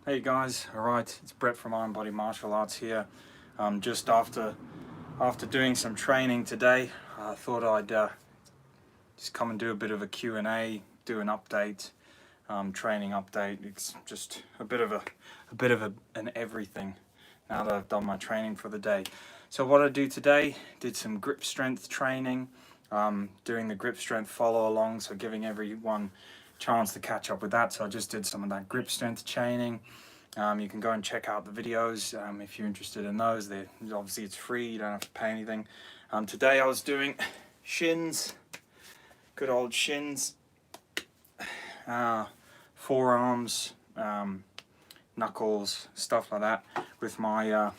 Hey guys, alright, it's Brett from Iron Body Martial Arts here. Just after doing some training today, I thought I'd just come and do a bit of a Q&A, do an update, training update. It's just a bit of an everything now that I've done my training for the day. So what I do today, did some grip strength training, doing the grip strength follow along, so giving everyone chance to catch up with that. So I just did some of that grip strength training. You can go and check out the videos if you're interested in those. Obviously it's free, you don't have to pay anything. Today I was doing shins, good old shins, forearms, knuckles, stuff like that with my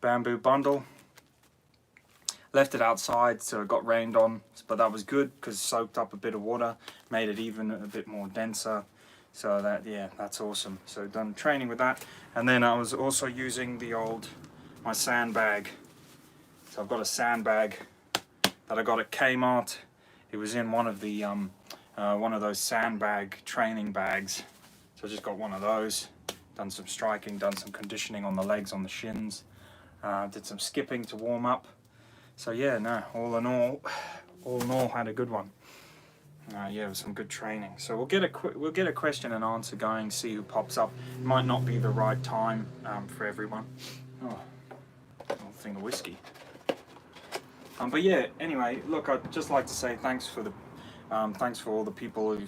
bamboo bundle. Left it outside so it got rained on, but that was good because it soaked up a bit of water, made it even a bit more denser. So that, yeah, that's awesome. So done training with that. And then I was also using my sandbag. So I've got a sandbag that I got at Kmart. It was in one of those sandbag training bags. So I just got one of those. Done some striking, done some conditioning on the legs, on the shins. Did some skipping to warm up. So yeah, no, all in all, had a good one. Yeah, it was some good training. So we'll get a question and answer going, see who pops up. It might not be the right time for everyone. Oh, little thing of whiskey. But yeah, anyway, look, I'd just like to say thanks for all the people who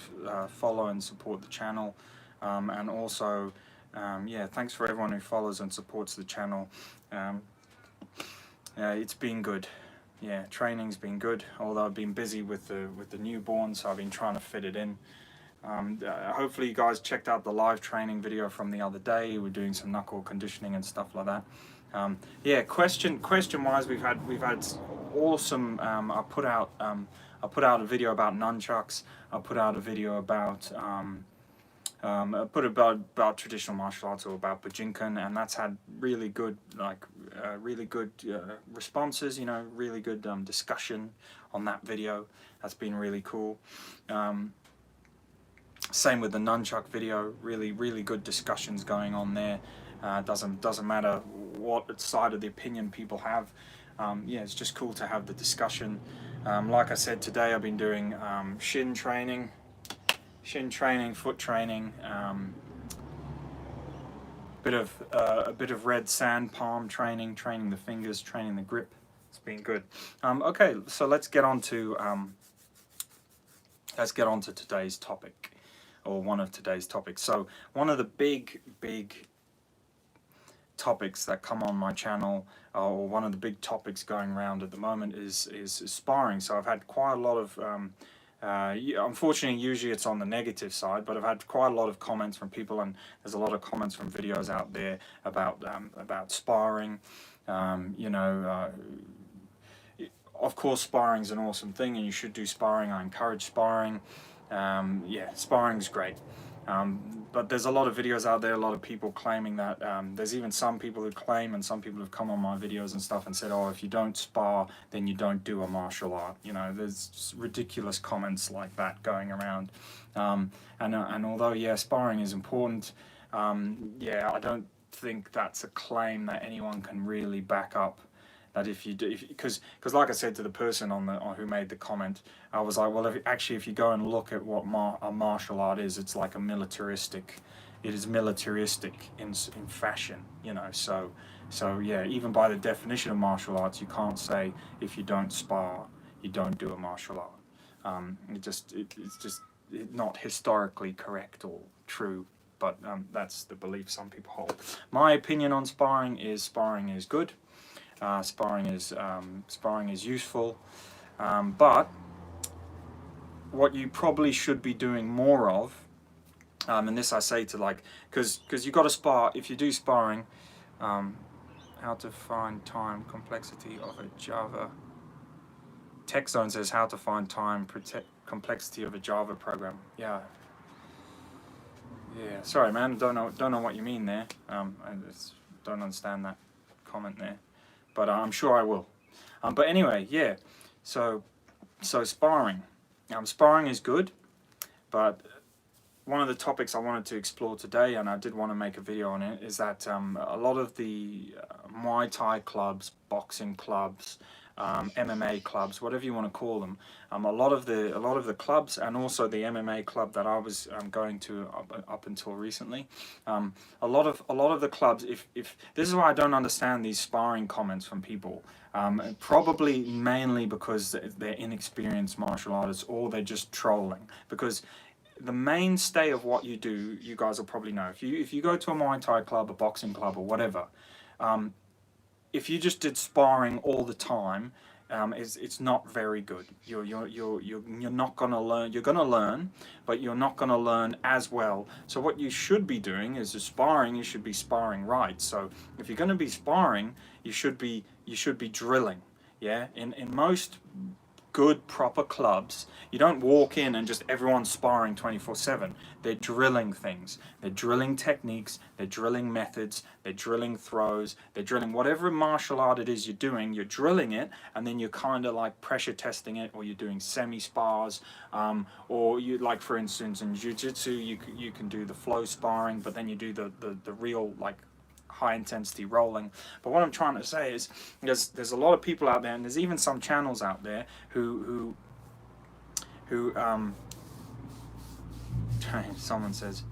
follow and support the channel, and also, yeah, thanks for everyone who follows and supports the channel. It's been good. Yeah, training's been good, although I've been busy with the newborn, so I've been trying to fit it in. Hopefully you guys checked out the live training video from the other day. We're doing some knuckle conditioning and stuff like that. Yeah, question wise, we've had awesome. I put out a video about nunchucks. I put out a video about about traditional martial arts, or about Bujinkan, and that's had really good responses. You know, really good discussion on that video. That's been really cool. Same with the nunchuck video. Really good discussions going on there. Doesn't matter what side of the opinion people have. Yeah, it's just cool to have the discussion. Like I said, today I've been doing shin training, foot training, a bit of red sand palm training the fingers, training the grip. It's been good. Okay, so let's get on to today's topic, or one of today's topics. So one of the big topics that come on my channel, or one of the big topics going around at the moment, is sparring. So I've had quite a lot of unfortunately, usually it's on the negative side, but I've had quite a lot of comments from people, and there's a lot of comments from videos out there about sparring. You know, of course, sparring is an awesome thing, and you should do sparring. I encourage sparring. Yeah, sparring's great. But there's a lot of videos out there, a lot of people claiming that, there's even some people who claim, and some people have come on my videos and stuff and said, oh, if you don't spar, then you don't do a martial art. You know, there's ridiculous comments like that going around. And although, yeah, sparring is important, yeah, I don't think that's a claim that anyone can really back up. That if you do, because like I said to the person who made the comment, I was like, well, if you go and look at what a martial art is, it's like it is militaristic in fashion, you know. So yeah, even by the definition of martial arts, you can't say if you don't spar, you don't do a martial art. It's just not historically correct or true. But that's the belief some people hold. My opinion on sparring is good. Sparring is useful, but what you probably should be doing more of, and this I say to, like, because you got to spar. If you do sparring, how to find time, complexity of a Java. Tech Zone says how to find time, complexity of a Java program. Yeah. Sorry, man. Don't know what you mean there. I just don't understand that comment there. But I'm sure I will. But anyway, yeah. So sparring. Sparring is good, but one of the topics I wanted to explore today, and I did want to make a video on it, is that a lot of the Muay Thai clubs, boxing clubs, MMA clubs, whatever you want to call them, a lot of the clubs, and also the MMA club that I was going to up until recently, a lot of the clubs, if this is why I don't understand these sparring comments from people. Probably mainly because they're inexperienced martial artists, or they're just trolling. Because the mainstay of what you do, you guys will probably know. If you go to a Muay Thai club, a boxing club, or whatever, if you just did sparring all the time, it's not very good. You're not gonna learn. You're gonna learn, but you're not gonna learn as well. So what you should be doing is sparring. You should be sparring right. So if you're gonna be sparring, you should be drilling. Yeah, in most good proper clubs, you don't walk in and just everyone's sparring 24/7. They're drilling things, they're drilling techniques, they're drilling methods, they're drilling throws, they're drilling whatever martial art it is you're doing. You're drilling it, and then you're kind of like pressure testing it, or you're doing semi spars, or you, like for instance in jiu-jitsu, you can do the flow sparring, but then you do the real like high intensity rolling. But what I'm trying to say is there's a lot of people out there, and there's even some channels out there who someone says,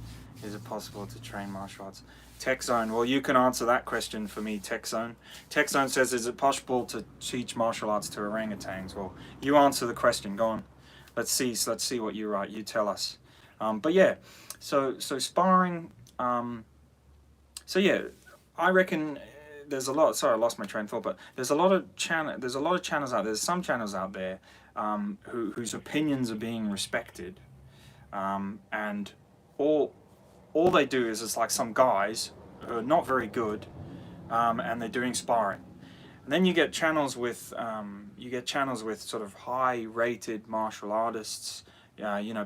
is it possible to train martial arts? Tech Zone, well, you can answer that question for me, Tech Zone. Tech Zone says, is it possible to teach martial arts to orangutans? Well, you answer the question. Go on. Let's see what you write. You tell us. But yeah, so sparring. So yeah, I reckon there's a lot. Sorry, I lost my train of thought. But there's a lot of channels out there. There's some channels out there whose opinions are being respected, and all they do is it's like some guys who are not very good, and they're doing sparring. And then you get channels with sort of high-rated martial artists.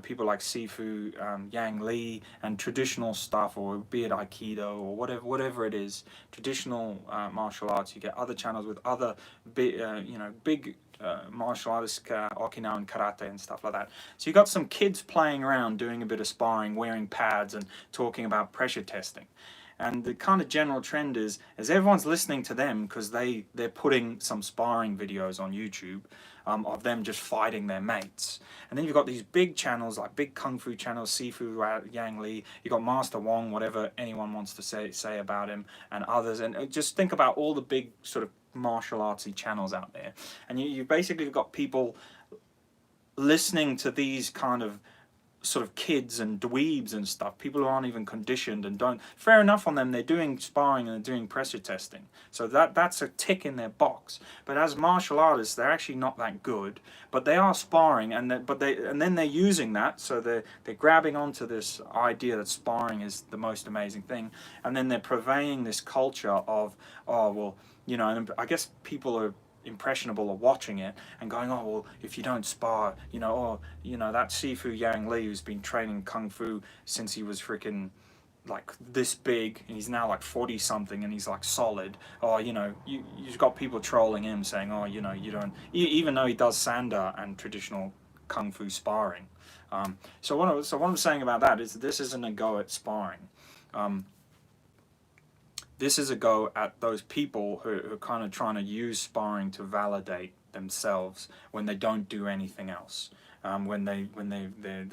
People like Sifu, Yang Li, and traditional stuff, or be it Aikido or whatever it is, traditional martial arts. You get other channels with other big martial artists, Okinawan karate and stuff like that. So you got some kids playing around, doing a bit of sparring, wearing pads, and talking about pressure testing. And the kind of general trend is everyone's listening to them because they're putting some sparring videos on YouTube of them just fighting their mates. And then you've got these big channels, like big kung fu channels, Sifu, Yang Li, you got Master Wong, whatever anyone wants to say about him, and others. And just think about all the big sort of martial artsy channels out there. And you basically got people listening to these kind of sort of kids and dweebs and stuff, people who aren't even conditioned and don't, fair enough on them, they're doing sparring and they're doing pressure testing, so that's a tick in their box. But as martial artists, they're actually not that good, but they are sparring, and then they're using that, so they're grabbing onto this idea that sparring is the most amazing thing, and then they're purveying this culture of, oh well, and I guess people are impressionable of watching it and going, oh well, if you don't spar, that Sifu Yang Li who's been training kung fu since he was freaking like this big, and he's now like 40 something, and he's like solid. Oh, you've got people trolling him saying, oh, you don't, even though he does sanda and traditional kung fu sparring. So what I'm saying about that is this isn't a go at sparring. This is a go at those people who are kind of trying to use sparring to validate themselves when they don't do anything else. When they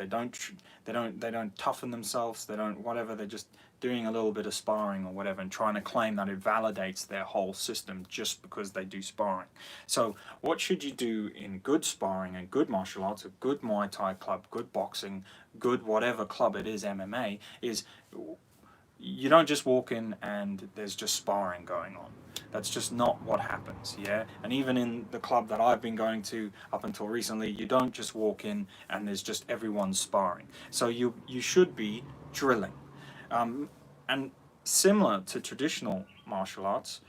don't toughen themselves, they don't whatever. They're just doing a little bit of sparring or whatever, and trying to claim that it validates their whole system just because they do sparring. So what should you do in good sparring and good martial arts, a good Muay Thai club, good boxing, good whatever club it is, MMA, is you don't just walk in and there's just sparring going on. That's just not what happens, yeah? And even in the club that I've been going to up until recently, you don't just walk in and there's just everyone sparring. So you should be drilling. And similar to traditional martial arts,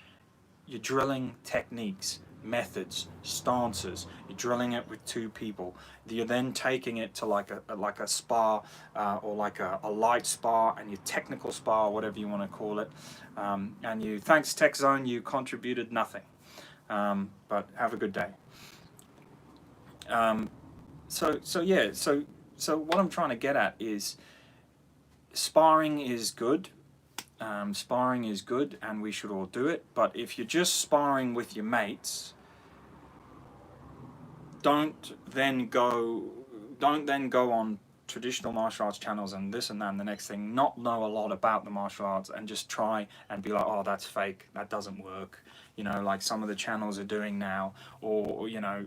you're drilling techniques, methods, stances. You're drilling it with two people. You're then taking it to like a spar, or like a light spar, and your technical spar, whatever you want to call it. And thanks Tech Zone, you contributed nothing. But have a good day. So what I'm trying to get at is sparring is good. Sparring is good, and we should all do it. But if you're just sparring with your mates, don't then go on traditional martial arts channels and this and that and the next thing, not know a lot about the martial arts, and just try and be like, oh, that's fake, that doesn't work, you know, like some of the channels are doing now, or you know,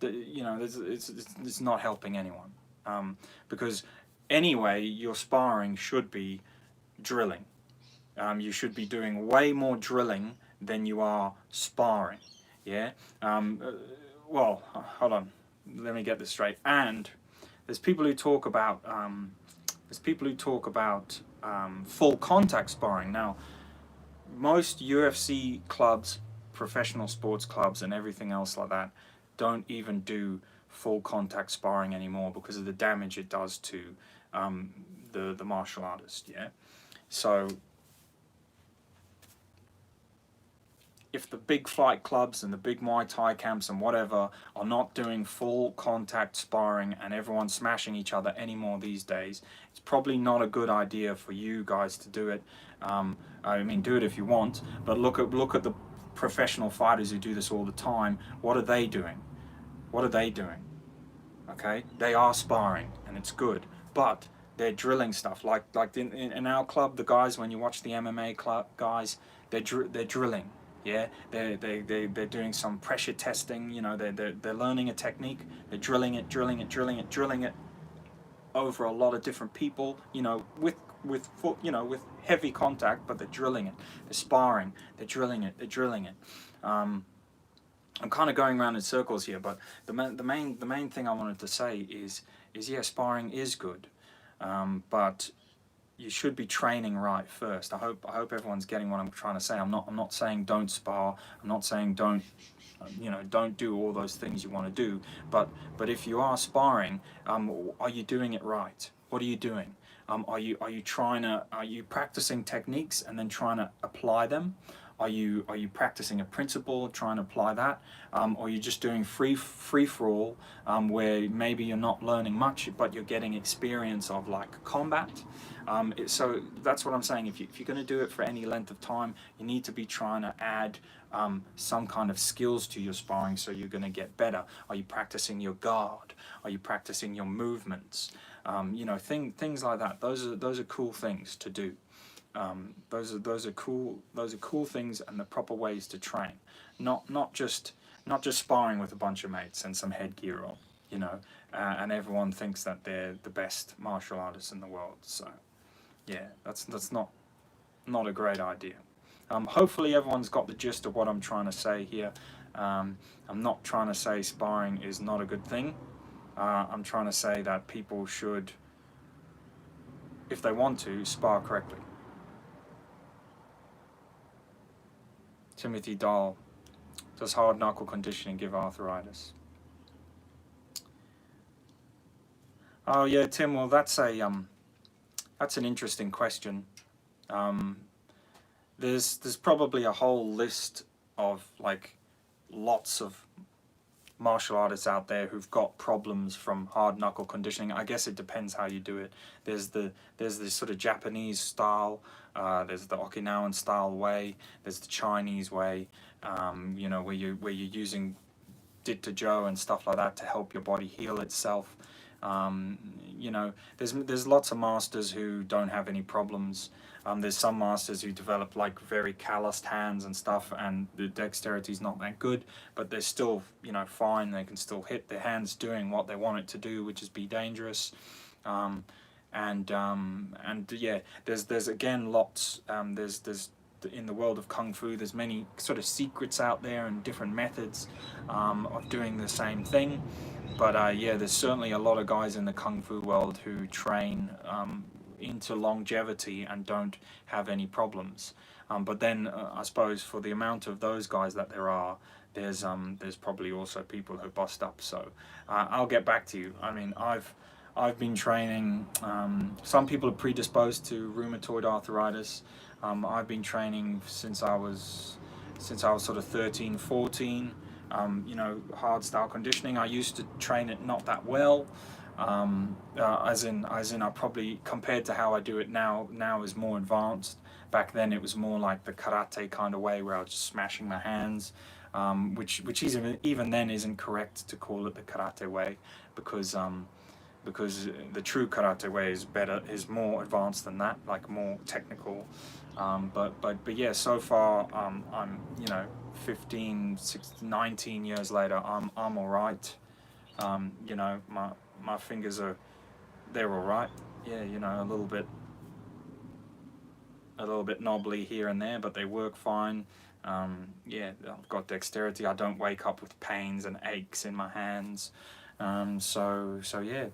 it's not helping anyone, because anyway, your sparring should be drilling. You should be doing way more drilling than you are sparring. Yeah. Well, hold on, let me get this straight. And there's people who talk about full contact sparring. Now, most UFC clubs, professional sports clubs, and everything else like that don't even do full contact sparring anymore because of the damage it does to the martial artist. Yeah, so if the big fight clubs and the big Muay Thai camps and whatever are not doing full contact sparring and everyone's smashing each other anymore these days, it's probably not a good idea for you guys to do it. I mean, do it if you want, but look at the professional fighters who do this all the time. What are they doing? What are they doing? Okay, they are sparring and it's good, but they're drilling stuff. Like in our club, the guys, when you watch the MMA club guys, they're drilling. Yeah, they're doing some pressure testing. You know, they're learning a technique. They're drilling it over a lot of different people. You know, with heavy contact, but they're drilling it. They're sparring. They're drilling it. I'm kind of going around in circles here, but the main thing I wanted to say is yeah, sparring is good, but you should be training right first. I hope everyone's getting what I'm trying to say. I'm not saying don't spar. I'm not saying don't do all those things you want to do. But if you are sparring, are you doing it right? What are you doing? Are you practicing techniques and then trying to apply them? Are you practicing a principle, trying to apply that, or are you just doing free for all, where maybe you're not learning much, but you're getting experience of like combat? So that's what I'm saying. If you're going to do it for any length of time, you need to be trying to add some kind of skills to your sparring, so you're going to get better. Are you practicing your guard? Are you practicing your movements? Things like that. Those are cool things to do. Those are cool things, and the proper ways to train. Not just sparring with a bunch of mates and some headgear on, and everyone thinks that they're the best martial artists in the world. So yeah, that's not a great idea. Hopefully everyone's got the gist of what I'm trying to say here. I'm not trying to say sparring is not a good thing. I'm trying to say that people should, if they want to, spar correctly. Timothy Dahl, does hard knuckle conditioning give arthritis? Oh yeah, Tim. Well, that's an interesting question. There's probably a whole list of like lots of martial artists out there who've got problems from hard knuckle conditioning. I guess it depends how you do it. There's this sort of Japanese style, there's the Okinawan style way, there's the Chinese way, where you're using Ditto and stuff like that to help your body heal itself. There's lots of masters who don't have any problems. There's some masters who develop like very calloused hands and stuff, and the dexterity is not that good, but they're still, fine. They can still hit their hands doing what they want it to do, which is be dangerous. Yeah, there's again lots. There's in the world of Kung Fu, there's many sort of secrets out there and different methods of doing the same thing. But yeah, there's certainly a lot of guys in the Kung Fu world who train into longevity and don't have any problems. But then I suppose for the amount of those guys that there are, there's probably also people who bust up. So I'll get back to you. I mean, I've been training. Some people are predisposed to rheumatoid arthritis. I've been training since I was sort of 13, 14. Hard style conditioning. I used to train it not that well. as in I probably, compared to how I do it now is more advanced. Back then it was more like the karate kind of way, where I was just smashing my hands, which even then isn't correct to call it the karate way, because the true karate way is better, is more advanced than that, like more technical. But yeah, so far, I'm, 15, 16, 19 years later, I'm all right. My fingers they're all right. Yeah, a little bit knobbly here and there, but they work fine. Yeah, I've got dexterity. I don't wake up with pains and aches in my hands. So yeah,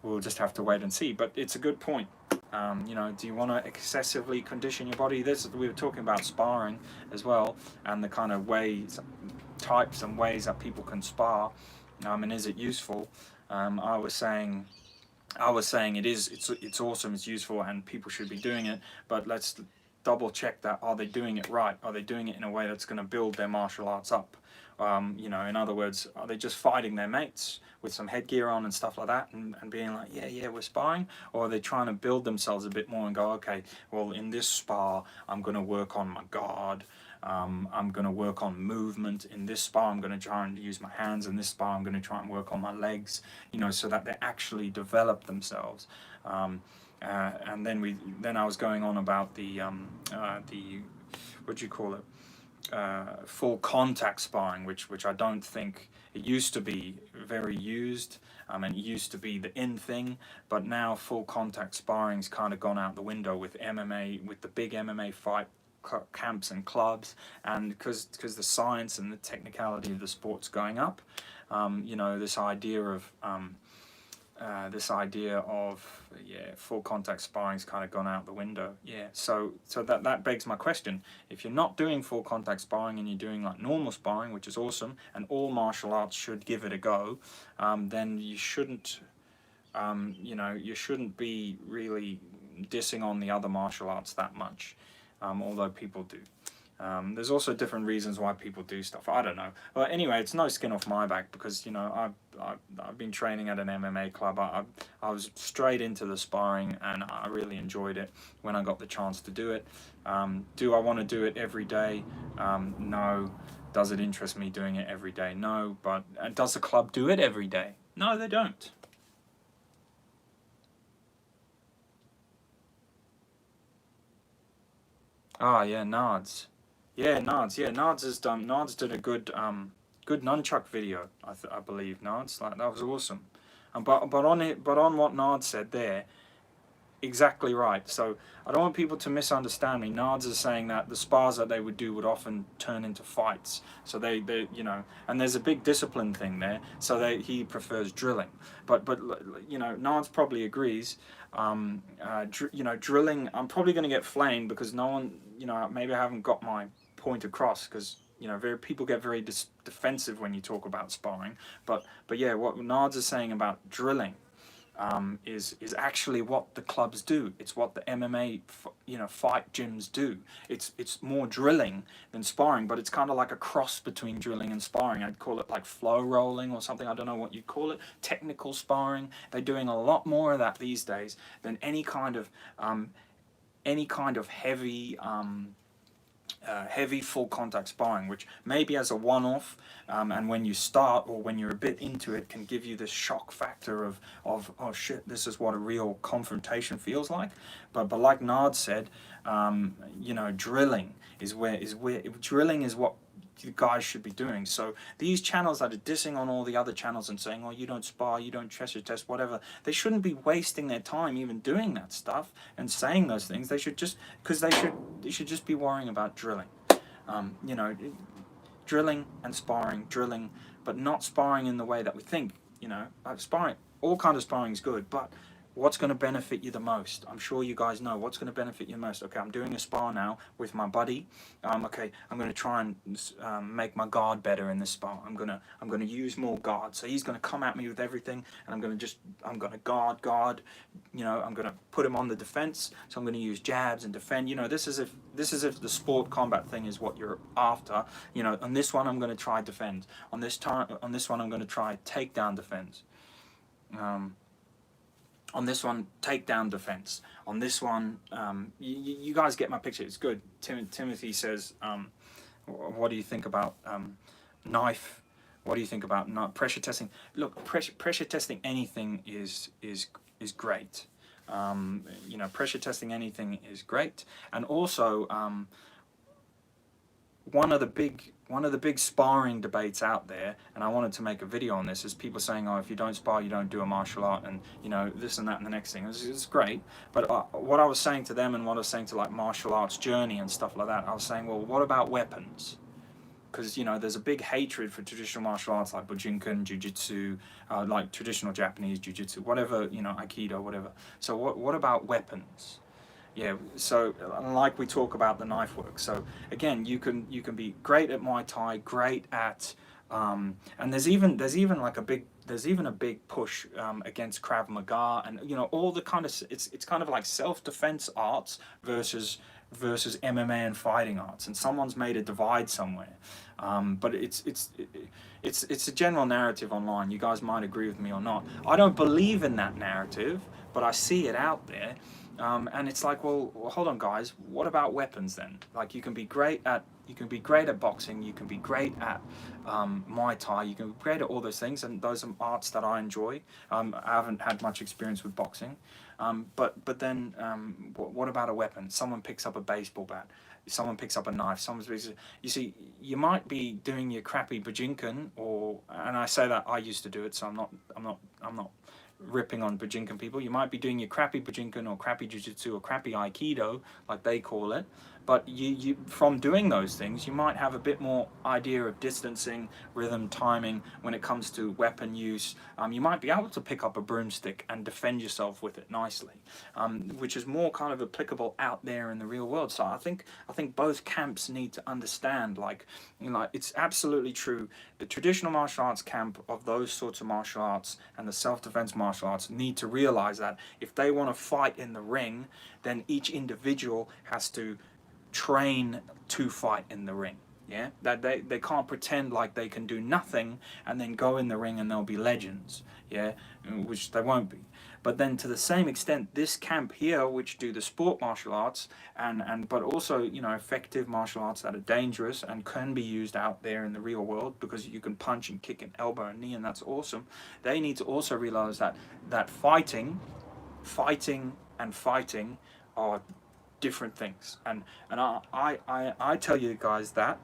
we'll just have to wait and see. But it's a good point. Do you want to excessively condition your body? We were talking about sparring as well, and the kind of types and ways that people can spar, and is it useful? I was saying it's awesome, it's useful, and people should be doing it. But let's double check that. Are they doing it right? Are they doing it in a way that's going to build their martial arts up? In other words, are they just fighting their mates with some headgear on and stuff like that, and being like, yeah, we're sparring? Or are they trying to build themselves a bit more and go, okay, well, in this spar, I'm going to work on my guard. I'm going to work on movement. In this spar, I'm going to try and use my hands. In this spar, I'm going to try and work on my legs, so that they actually develop themselves. And then I was going on about the what do you call it? Full contact sparring, which I don't think, it used to be very used, and it used to be the in thing, but now full contact sparring's kind of gone out the window with MMA, with the big MMA fight camps and clubs, and because the science and the technicality of the sport's going up, this idea of full contact sparring's kind of gone out the window. Yeah, so that begs my question. If you're not doing full contact sparring and you're doing like normal sparring, which is awesome, and all martial arts should give it a go, then you shouldn't be really dissing on the other martial arts that much, although people do. There's also different reasons why people do stuff. I don't know. Well, anyway, it's no skin off my back, because I've been training at an MMA club. I was straight into the sparring, and I really enjoyed it when I got the chance to do it. Do I want to do it every day? No. Does it interest me doing it every day? No. But does the club do it every day? No, they don't. Ah, yeah, Nards. Yeah, Nards. Yeah, Nards has done. Nards did a good nunchuck video. I believe Nards, like, that was awesome. But on what Nards said there, exactly right. So I don't want people to misunderstand me. Nards is saying that the spars that they would do would often turn into fights. So they and there's a big discipline thing there. So he prefers drilling. But Nards probably agrees. Drilling, I'm probably going to get flamed, because no one, maybe I haven't got my point across, because people get very defensive when you talk about sparring. But yeah, what Nards is saying about drilling, is actually what the clubs do. It's what the MMA fight gyms do. It's more drilling than sparring, but it's kind of like a cross between drilling and sparring. I'd call it like flow rolling or something. I don't know what you'd call it. Technical sparring. They're doing a lot more of that these days than any kind of heavy heavy full contact sparring, which maybe as a one-off, and when you start or when you're a bit into it, can give you this shock factor of oh shit, this is what a real confrontation feels like. But like Nard said, drilling is what you guys should be doing. So these channels that are dissing on all the other channels and saying, oh, you don't spar, you don't pressure test, whatever, they shouldn't be wasting their time even doing that stuff and saying those things. They should just, because they should just be worrying about drilling. Drilling and sparring, but not sparring in the way that we think. Like sparring, all kind of sparring is good, but what's going to benefit you the most? I'm sure you guys know what's going to benefit you the most. Okay, I'm doing a spar now with my buddy. Okay, I'm going to try and make my guard better in this spar. I'm going to use more guard. So he's going to come at me with everything, and I'm going to guard. I'm going to put him on the defense. So I'm going to use jabs and defend. This is if the sport combat thing is what you're after. On this one I'm going to try defend. On this one I'm going to try takedown defense. On this one, takedown defense. On this one, you guys get my picture. It's good. Timothy says, what do you think about knife? What do you think about pressure testing? Look, pressure testing anything is great. You know, pressure testing anything is great. And also, one of the big sparring debates out there, and I wanted to make a video on this, is people saying, oh, if you don't spar, you don't do a martial art, and you know, this and that and the next thing. It's great, but what I was saying to them, and what I was saying to like martial arts journey and stuff like that, I was saying, well, what about weapons? Because you know, there's a big hatred for traditional martial arts like Bujinkan, Jiu-Jitsu, like traditional Japanese Jiu-Jitsu, whatever, you know, Aikido, whatever. So what about weapons? Yeah, so like we talk about the knife work. So again, you can be great at Muay Thai, great at, and there's even like a big push against Krav Maga, and you know, all the kind of, it's kind of like self-defense arts versus MMA and fighting arts, and someone's made a divide somewhere. But it's a general narrative online. You guys might agree with me or not. I don't believe in that narrative, but I see it out there. And it's like, well, hold on, guys. What about weapons then? Like, you can be great at boxing. You can be great at Muay Thai. You can be great at all those things, and those are arts that I enjoy. I haven't had much experience with boxing, but then what about a weapon? Someone picks up a baseball bat. Someone picks up a knife. You see, you might be doing your crappy Bujinkan, and I say that I used to do it, so I'm not ripping on Bujinkan people. You might be doing your crappy Bujinkan or crappy Jiu-Jitsu or crappy Aikido, like they call it, but you from doing those things, you might have a bit more idea of distancing, rhythm, timing when it comes to weapon use. You might be able to pick up a broomstick and defend yourself with it nicely, which is more kind of applicable out there in the real world. So I think both camps need to understand, like, you know, it's absolutely true. The traditional martial arts camp of those sorts of martial arts and the self-defense martial arts need to realize that if they want to fight in the ring, then each individual has to train to fight in the ring. Yeah, that they can't pretend like they can do nothing and then go in the ring and they'll be legends. Yeah, which they won't be. But then to the same extent, this camp here, which do the sport martial arts but also, you know, effective martial arts that are dangerous and can be used out there in the real world, because you can punch and kick and elbow and knee, and that's awesome. They need to also realize that fighting and fighting are different things, and I tell you guys that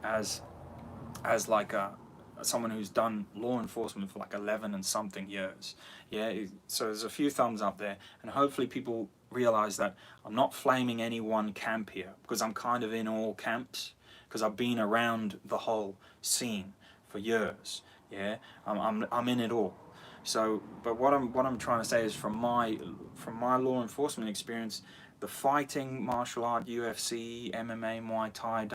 as like someone who's done law enforcement for like 11 and something years. Yeah, so there's a few thumbs up there, and hopefully people realize that I'm not flaming any one camp here, because I'm kind of in all camps, because I've been around the whole scene for years. Yeah, I'm in it all. So, but what I'm trying to say is, from my law enforcement experience, the fighting martial art, UFC, MMA, Muay Thai,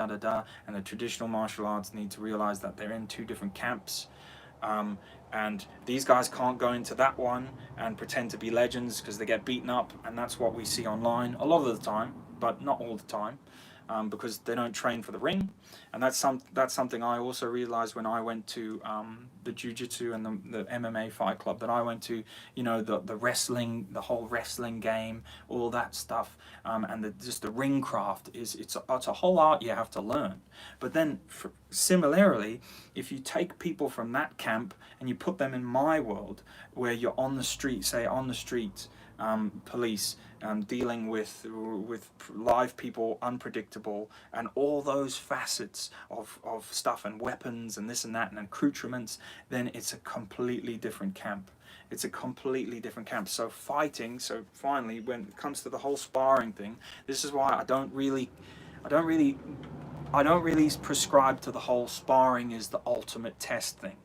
and the traditional martial arts need to realize that they're in two different camps. And these guys can't go into that one and pretend to be legends, because they get beaten up, and that's what we see online a lot of the time, but not all the time. Because they don't train for the ring, and that's something I also realized when I went to the Jiu-Jitsu and the MMA fight club that I went to. You know, the wrestling, the whole wrestling game, all that stuff, and just the ring craft it's a whole art you have to learn. But then similarly, if you take people from that camp and you put them in my world, where you're on the street, say on the street, police, dealing with live people, unpredictable, and all those facets of stuff, and weapons and this and that and accoutrements, then it's a completely different camp. It's a completely different camp. So finally, when it comes to the whole sparring thing, this is why I don't really prescribe to the whole sparring is the ultimate test thing.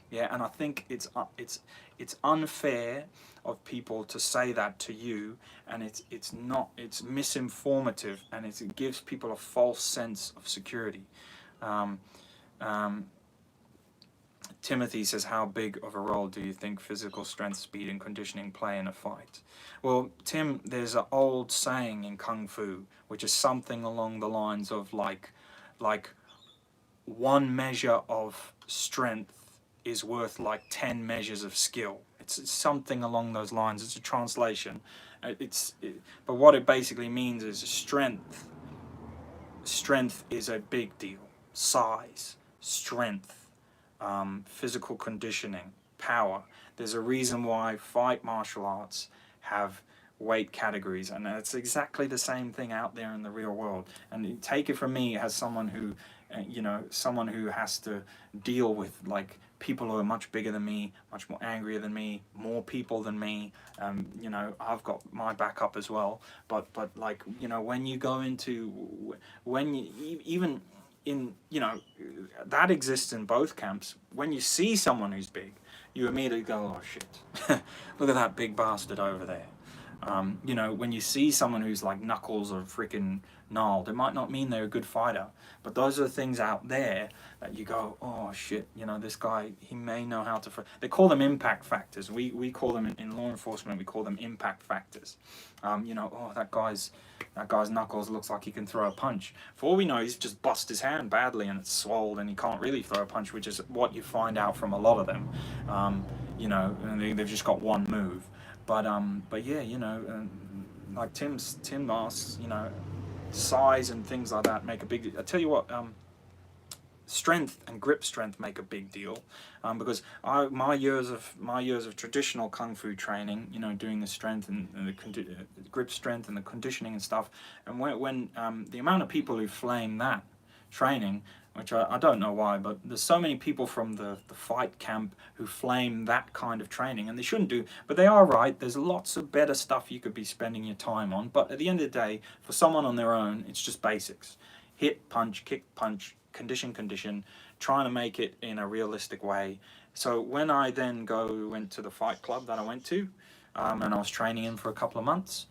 Yeah, and I think it's unfair of people to say that to you, and it's misinformative, and it gives people a false sense of security. Timothy says, how big of a role do you think physical strength, speed, and conditioning play in a fight? Well, Tim, there's an old saying in Kung Fu, which is something along the lines of like one measure of strength is worth like 10 measures of skill It's something along those lines. It's a translation. But what it basically means is strength. Strength is a big deal. Size, strength, physical conditioning, power. There's a reason why fight martial arts have weight categories, and it's exactly the same thing out there in the real world. And take it from me as someone who, someone who has to deal with like people who are much bigger than me, much more angrier than me, more people than me. I've got my backup as well. But like, when you go into, when you even in, that exists in both camps. When you see someone who's big, you immediately go, oh shit, look at that big bastard over there. When you see someone who's like Knuckles or freaking gnarled, it might not mean they're a good fighter, but those are the things out there that you go, oh shit, this guy, he may know how to. They call them impact factors. We call them in law enforcement. We call them impact factors. Oh, that guy's knuckles looks like he can throw a punch. For all we know, he's just bust his hand badly and it's swollen and he can't really throw a punch, which is what you find out from a lot of them. And they've just got one move. But yeah, like Tim asks, size and things like that make a big. I tell you what, strength and grip strength make a big deal, because my years of traditional kung fu training, doing the strength and the grip strength and the conditioning and stuff, and when the amount of people who flame that training, which I don't know why, but there's so many people from the fight camp who flame that kind of training, and they shouldn't do, but they are right. There's lots of better stuff you could be spending your time on, but at the end of the day, for someone on their own, it's just basics. Hit, punch, kick, punch, condition, trying to make it in a realistic way. So when I then went to the fight club that I went to, and I was training in for a couple of months,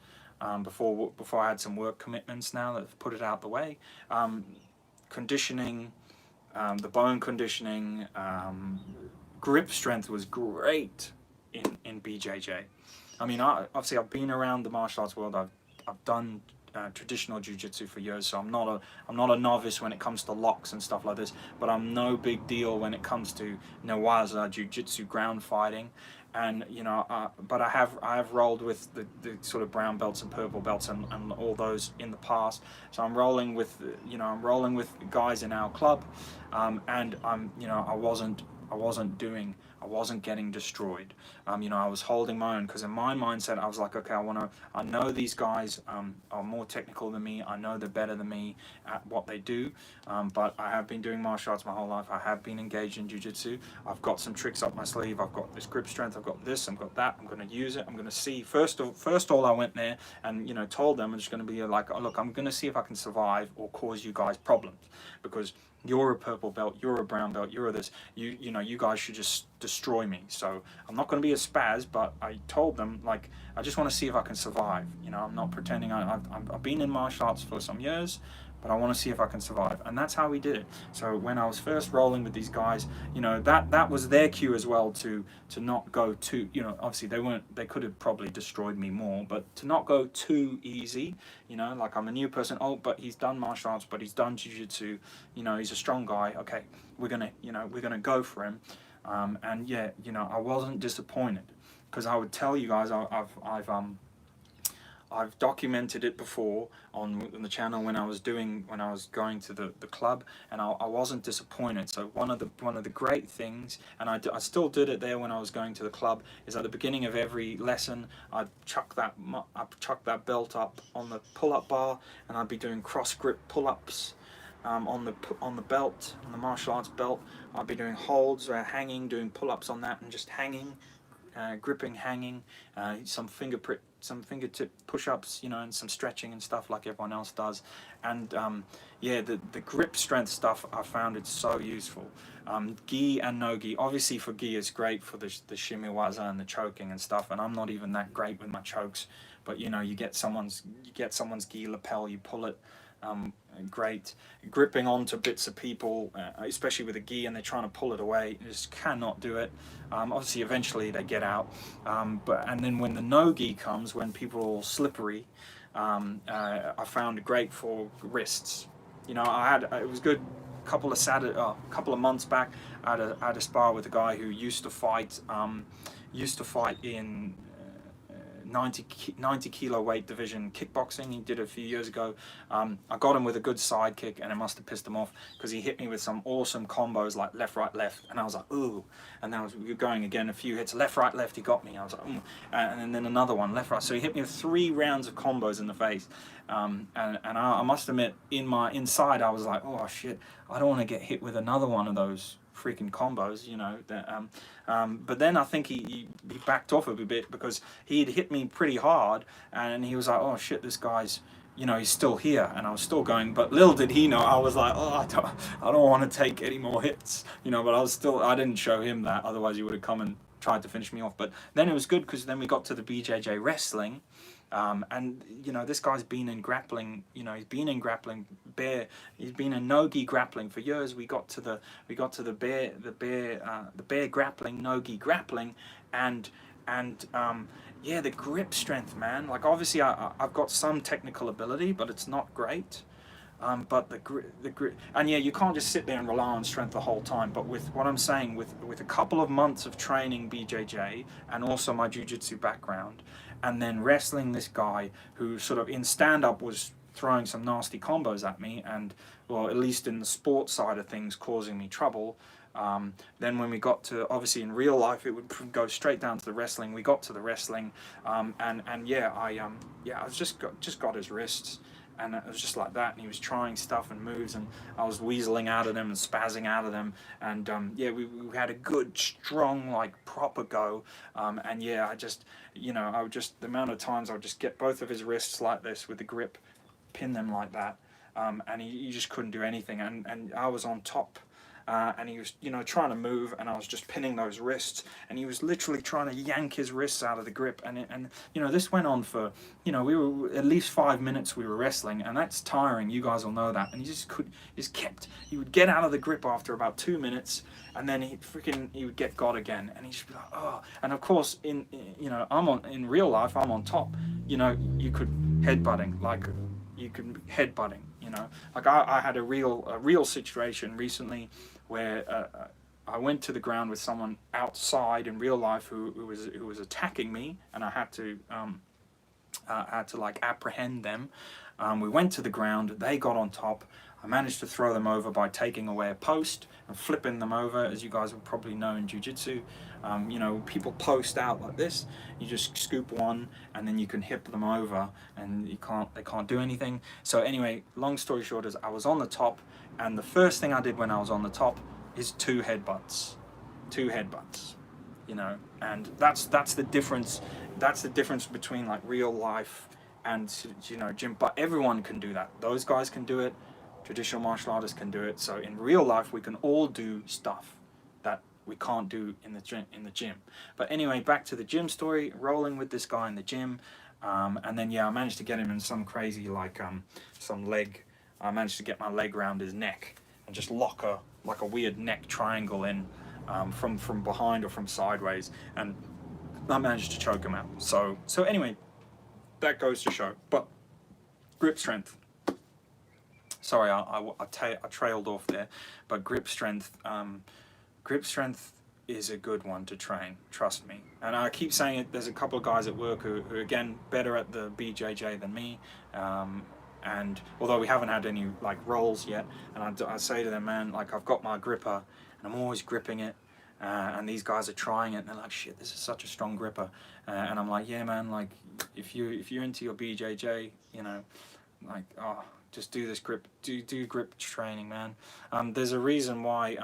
before I had some work commitments now that put it out the way, conditioning, the bone conditioning, grip strength was great in BJJ. I mean, obviously I've been around the martial arts world. I've done traditional jiu-jitsu for years, so I'm not a novice when it comes to locks and stuff like this. But I'm no big deal when it comes to newaza jiu-jitsu ground fighting. And but I have rolled with the sort of brown belts and purple belts and all those in the past. So I'm rolling with guys in our club, and I wasn't getting destroyed. I was holding my own, because in my mindset I was like, okay, I know these guys are more technical than me. I know they're better than me at what they do, but I have been doing martial arts my whole life. I have been engaged in jiu-jitsu. I've got some tricks up my sleeve. I've got this grip strength. I've got this. I've got that. I'm going to use it. I'm going to see. First all, I went there and told them I'm just going to be like, oh, look, I'm going to see if I can survive or cause you guys problems, because you're a purple belt, you're a brown belt, you're this, you guys should just destroy me. So I'm not going to be a spaz, but I told them, like, I just want to see if I can survive. I'm not pretending. I've been in martial arts for some years, but I want to see if I can survive. And that's how we did it. So when I was first rolling with these guys, that was their cue as well to not go too, obviously they could have probably destroyed me more, but to not go too easy, like I'm a new person, oh, but he's done martial arts, but he's done jiu-jitsu, he's a strong guy, okay, we're gonna go for him. And yeah, I wasn't disappointed, because I would tell you guys, I've documented it before on the channel when I was going to the club, and I wasn't disappointed. So one of the great things, and I still did it there when I was going to the club, is at the beginning of every lesson I'd chuck that belt up on the pull-up bar, and I'd be doing cross grip pull-ups on the belt, on the martial arts belt. I'd be doing holds or hanging, doing pull-ups on that, and just hanging, gripping, hanging, some fingertip push-ups, and some stretching and stuff like everyone else does. And yeah, the grip strength stuff, I found it so useful. Gi and no gi. Obviously for gi it's great for the shimiwaza and the choking and stuff, and I'm not even that great with my chokes, but you get someone's gi lapel, you pull it. Great. Gripping onto bits of people, especially with a gi, and they're trying to pull it away, you just cannot do it. Obviously eventually they get out, and then when the no gi comes, when people are all slippery, I found it great for wrists. It was good. A couple of months back, I had a spar with a guy who used to fight used to fight in 90 kilo weight division kickboxing. He did it a few years ago. I got him with a good side kick, and it must have pissed him off because he hit me with some awesome combos like left, right, left, and I was like, ooh. And then we were going again, a few hits, left, right, left. He got me. I was like, and then another one, left, right. So he hit me with 3 rounds of combos in the face. And I must admit, inside, I was like, oh shit, I don't want to get hit with another one of those freaking combos, you know. But then I think he backed off a bit because he'd hit me pretty hard, and he was like, oh shit, this guy's, you know, he's still here. And I was still going, but little did he know, I was like, oh, I don't want to take any more hits, you know. But I didn't show him that, otherwise he would have come and tried to finish me off. But then it was good because then we got to the BJJ wrestling. And you know, this guy's been in grappling. You know, he's been in grappling. He's been in no-gi grappling for years. We got to the BARE grappling, no-gi grappling, and yeah, the grip strength, man. Like obviously, I've got some technical ability, but it's not great. But the grit, and yeah, you can't just sit there and rely on strength the whole time. But with what I'm saying, with a couple of months of training BJJ and also my jiu-jitsu background, and then wrestling this guy who sort of in stand-up was throwing some nasty combos at me, and well, at least in the sports side of things, causing me trouble. Then when we got to, obviously in real life, it would go straight down to the wrestling. We got to the wrestling, and yeah, I was just got his wrists. And it was just like that, and he was trying stuff and moves, and I was weaseling out of them and spazzing out of them, and yeah, we had a good, strong, like proper go, and yeah, I just, you know, the amount of times I would just get both of his wrists like this with the grip, pin them like that, and he just couldn't do anything, and I was on top. And he was, you know, trying to move, and I was just pinning those wrists, and he was literally trying to yank his wrists out of the grip, and you know, this went on for, you know, we were at least 5 minutes we were wrestling, and that's tiring, you guys will know that, and he would get out of the grip after about 2 minutes, and then he would get got again, and he'd just be like, oh, and of course, in real life, I'm on top, you know, you could headbutting, you know, like I had a real situation recently where I went to the ground with someone outside in real life who was attacking me, and I had to like apprehend them. We went to the ground, they got on top. I managed to throw them over by taking away a post and flipping them over, as you guys would probably know in jiu-jitsu. You know, people post out like this. You just scoop one, and then you can hip them over, and they can't do anything. So anyway, long story short is I was on the top, and the first thing I did when I was on the top is 2 headbutts. 2 headbutts. You know, and that's the difference. That's the difference between like real life and, you know, gym. But everyone can do that. Those guys can do it. Traditional martial artists can do it. So in real life, we can all do stuff that we can't do in the gym. But anyway, back to the gym story. Rolling with this guy in the gym, and then yeah, I managed to get him in some crazy like some leg. I managed to get my leg around his neck and just lock a weird neck triangle in from behind or from sideways, and I managed to choke him out. So anyway, that goes to show. But grip strength. Sorry, I trailed off there, but grip strength is a good one to train, trust me. And I keep saying it, there's a couple of guys at work who again, better at the BJJ than me, and although we haven't had any like rolls yet, and I say to them, man, like I've got my gripper, and I'm always gripping it, and these guys are trying it, and they're like, shit, this is such a strong gripper, and I'm like, yeah, man, like if you're into your BJJ, you know, like, oh, just do this grip, do grip training, man. There's a reason why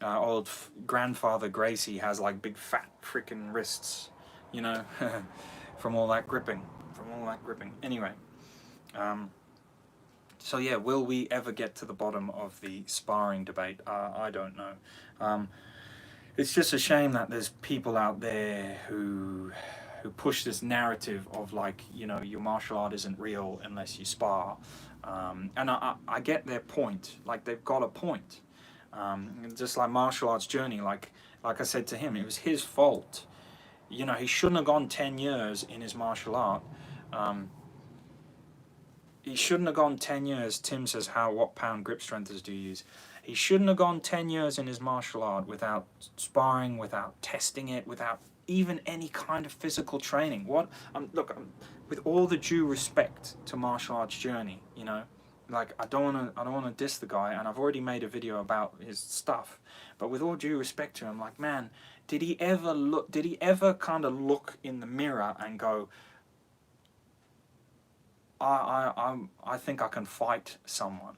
old grandfather Gracie has like big fat freaking wrists, you know, from all that gripping, Anyway, so yeah, will we ever get to the bottom of the sparring debate? I don't know. It's just a shame that there's people out there who push this narrative of like, you know, your martial art isn't real unless you spar, and I get their point. Like they've got a point. Just like martial arts journey, like I said to him, it was his fault. You know, he shouldn't have gone 10 years in his martial art. He shouldn't have gone 10 years. Tim says, what pound grip strengths do you use? He shouldn't have gone 10 years in his martial art without sparring, without testing it, without even any kind of physical training. What look, with all the due respect to martial arts journey, you know, like I don't want to diss the guy, and I've already made a video about his stuff, but with all due respect to him, like, man, did he ever kind of look in the mirror and go, I think I can fight someone,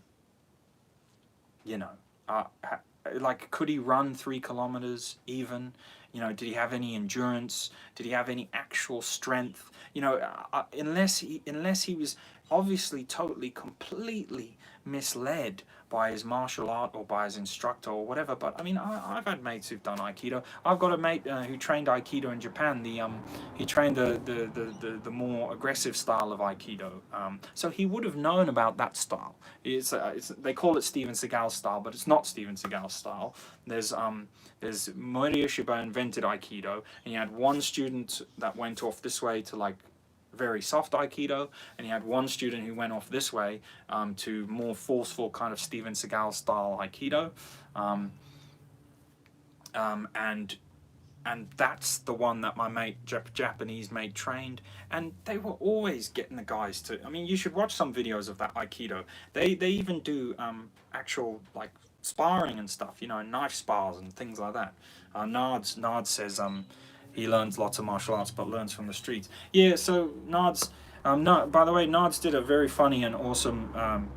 you know, like, could he run 3 kilometers even? You know, did he have any endurance? Did he have any actual strength? You know, unless he was obviously totally, completely misled by his martial art or by his instructor or whatever. But I mean, I've had mates who've done Aikido. I've got a mate who trained Aikido in Japan. He trained the more aggressive style of Aikido. So he would have known about that style. They call it Steven Seagal style, but it's not Steven Seagal style. There's Morihei Shiba invented Aikido, and he had one student that went off this way to like very soft Aikido, and he had one student who went off this way to more forceful kind of Steven Seagal style Aikido, and that's the one that my mate, Japanese mate, trained, and they were always getting the guys to, I mean, you should watch some videos of that Aikido. They even do actual like sparring and stuff, you know, knife spars and things like that. Nard says he learns lots of martial arts, but learns from the streets. Yeah, so Nard's, by the way, Nard's did a very funny and awesome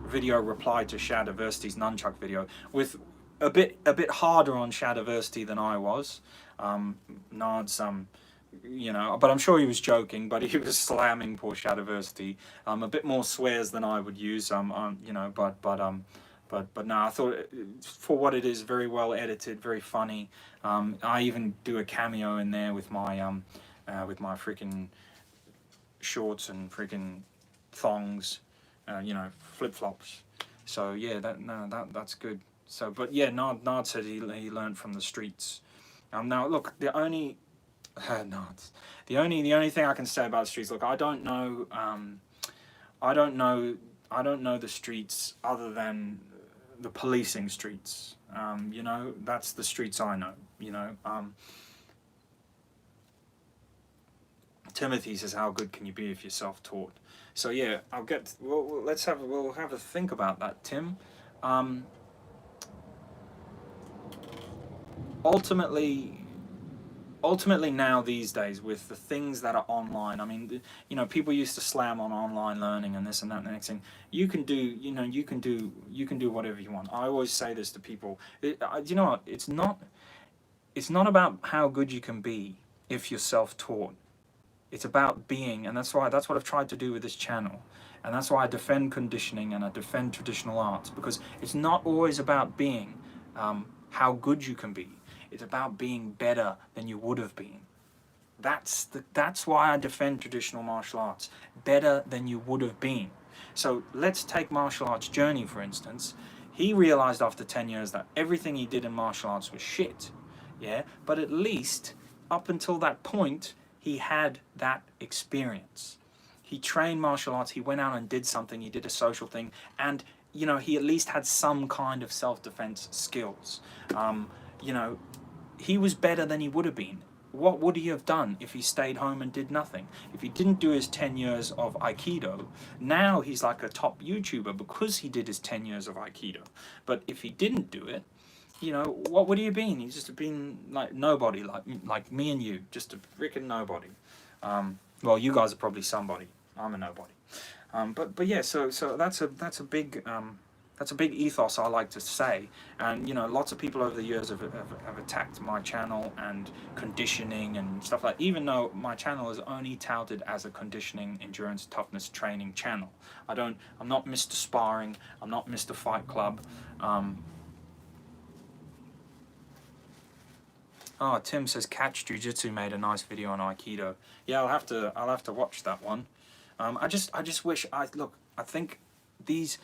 video reply to Shadiversity's nunchuck video, with a bit harder on Shadiversity than I was. Nard's, you know, but I'm sure he was joking, but he was slamming poor Shadiversity. A bit more swears than I would use, you know, but no, I thought for what it is, very well edited, very funny. I even do a cameo in there with my freaking shorts and freaking thongs, you know, flip flops. So yeah, that's good. So, but yeah, Nard said he learned from the streets. Now look, the only thing I can say about the streets. Look, I don't know the streets other than the policing streets. You know, that's the streets I know. You know, Timothy says, "How good can you be if you're self-taught?" So yeah, we'll have a think about that, Tim. Ultimately now these days, with the things that are online, I mean, you know, people used to slam on online learning and this and that and the next thing. You can do whatever you want. I always say this to people. You know what? It's not about how good you can be if you're self-taught. It's about being, and that's what I've tried to do with this channel. And that's why I defend conditioning and I defend traditional arts, because it's not always about being how good you can be. It's about being better than you would have been. That's why I defend traditional martial arts. Better than you would have been. So let's take martial arts journey, for instance. He realized after 10 years that everything he did in martial arts was shit. Yeah, but at least up until that point, he had that experience. He trained martial arts, he went out and did something, he did a social thing, and you know, he at least had some kind of self-defense skills. You know, he was better than he would have been. What would he have done if he stayed home and did nothing? If he didn't do his 10 years of Aikido, now he's like a top YouTuber because he did his 10 years of Aikido. But if he didn't do it, you know, what would he have been? He's just been like nobody, like me and you, just a freaking nobody. Well, you guys are probably somebody. I'm a nobody. But yeah, so that's a big ethos, I like to say. And you know, lots of people over the years have attacked my channel and conditioning and stuff like that, even though my channel is only touted as a conditioning, endurance, toughness training channel. I'm not Mr. Sparring, I'm not Mr. Fight Club. Oh, Tim says Catch Jiu-Jitsu made a nice video on Aikido. Yeah, I'll have to watch that one. I just wish I think these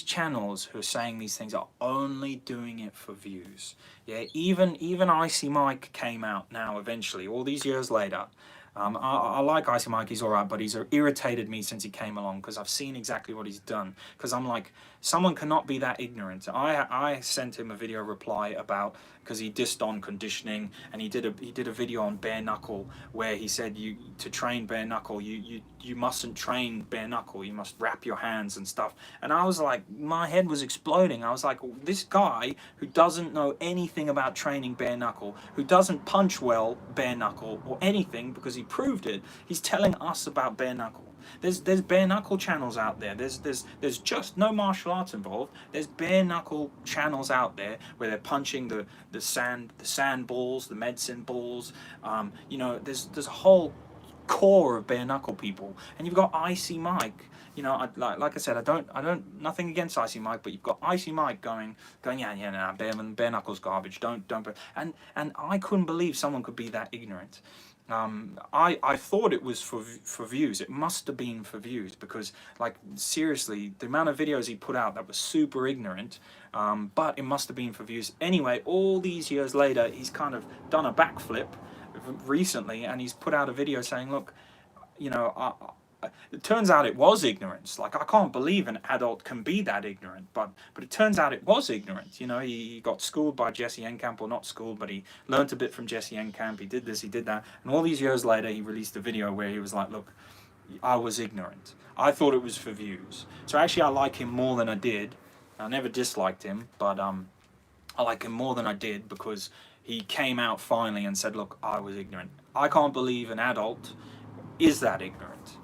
channels who are saying these things are only doing it for views. Yeah, even Icy Mike came out now eventually, all these years later, I like Icy Mike, he's alright, but he's irritated me since he came along, because I've seen exactly what he's done. Because I'm like, someone cannot be that ignorant. I sent him a video reply about, because he dissed on conditioning, and he did a video on bare knuckle where he said to train bare knuckle you mustn't train bare knuckle, you must wrap your hands and stuff. And I was like, my head was exploding. I was like, this guy who doesn't know anything about training bare knuckle, who doesn't punch well bare knuckle or anything, because he proved it, he's telling us about bare knuckle. There's bare knuckle channels out there. There's just no martial arts involved. There's bare knuckle channels out there where they're punching the sand balls, the medicine balls. You know, there's a whole core of bare knuckle people, and you've got Icy Mike. You know, like I said, I don't nothing against Icy Mike, but you've got Icy Mike going, yeah, nah, bare knuckles garbage. Don't. And I couldn't believe someone could be that ignorant. I thought it was for views. It must have been for views, because, like, seriously, the amount of videos he put out that was super ignorant, but it must have been for views. Anyway, all these years later, he's kind of done a backflip recently, and he's put out a video saying, look, you know, it turns out it was ignorance. Like, I can't believe an adult can be that ignorant, but it turns out it was ignorance. You know, he got schooled by Jesse Enkamp, or not schooled, but he learnt a bit from Jesse Enkamp. He did this, he did that, and all these years later, he released a video where he was like, look, I was ignorant. I thought it was for views. So actually, I like him more than I did. I never disliked him, but I like him more than I did, because he came out finally and said, look, I was ignorant. I can't believe an adult is that ignorant.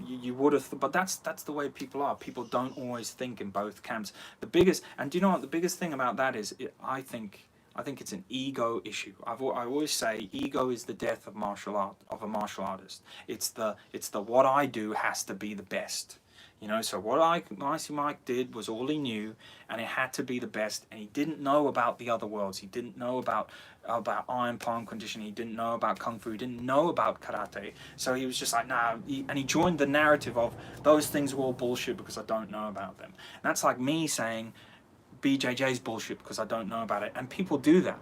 You would have, but that's the way people are. People don't always think in both camps. The biggest, and do you know what the biggest thing about that is? I think it's an ego issue. I always say ego is the death of a martial artist. It's the what I do has to be the best. You know, so what Icy Mike did was all he knew, and it had to be the best, and he didn't know about the other worlds. He didn't know about iron palm conditioning. He didn't know about kung fu. He didn't know about karate. So he was just like, nah, and he joined the narrative of those things were all bullshit because I don't know about them. And that's like me saying BJJ's bullshit because I don't know about it. And people do that.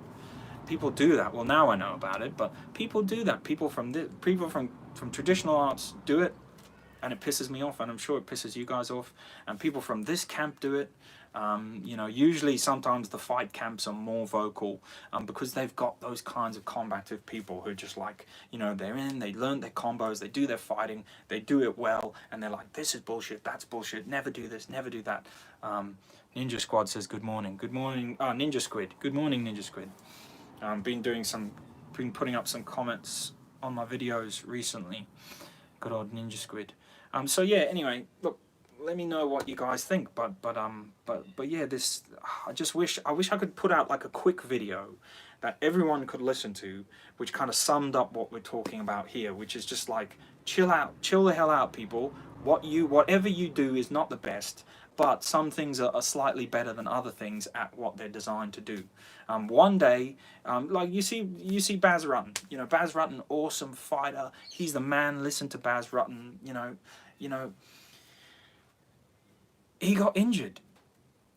People do that. Well, now I know about it, but people do that. People from traditional arts do it, and it pisses me off, and I'm sure it pisses you guys off. And people from this camp do it. You know, usually sometimes the fight camps are more vocal, because they've got those kinds of combative people who just, like, you know, they learn their combos, they do their fighting, they do it well, and they're like, this is bullshit, that's bullshit, never do this, never do that. Ninja Squad says good morning. Good morning, Ninja Squid. Good morning, Ninja Squid. Been putting up some comments on my videos recently. Good old Ninja Squid. So yeah, anyway, look, let me know what you guys think, but yeah, this, I wish I could put out like a quick video that everyone could listen to, which kind of summed up what we're talking about here, which is just like, chill the hell out, people. Whatever you do is not the best, but some things are slightly better than other things at what they're designed to do. One day, like you see Baz Rutten. You know, Baz Rutten, awesome fighter. He's the man. Listen to Baz Rutten. You know, he got injured,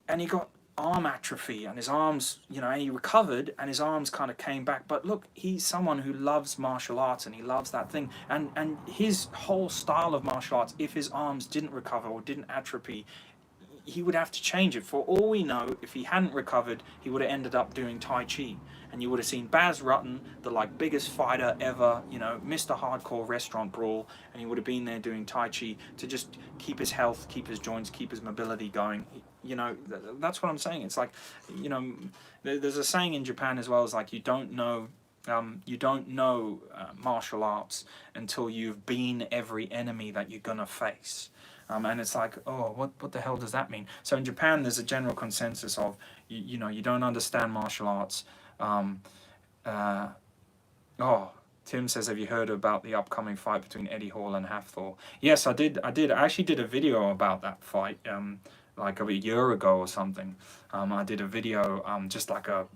and he got arm atrophy, and his arms, you know, and he recovered, and his arms kind of came back. But look, he's someone who loves martial arts, and he loves that thing, and his whole style of martial arts, if his arms didn't recover or didn't atrophy, he would have to change it. For all we know, if he hadn't recovered, he would have ended up doing Tai Chi. And you would have seen Baz Rutten, the like biggest fighter ever, you know, Mr. Hardcore Restaurant Brawl, and he would have been there doing Tai Chi to just keep his health, keep his joints, keep his mobility going. You know, that's what I'm saying. It's like, you know, there's a saying in Japan as well, is like, you don't know martial arts until you've been every enemy that you're gonna face. And it's like, oh, what the hell does that mean? So in Japan, there's a general consensus of, you know, you don't understand martial arts. Tim says, have you heard about the upcoming fight between Eddie Hall and Hafthor? Yes, I did. I actually did a video about that fight, like a year ago or something. I did a video, just like a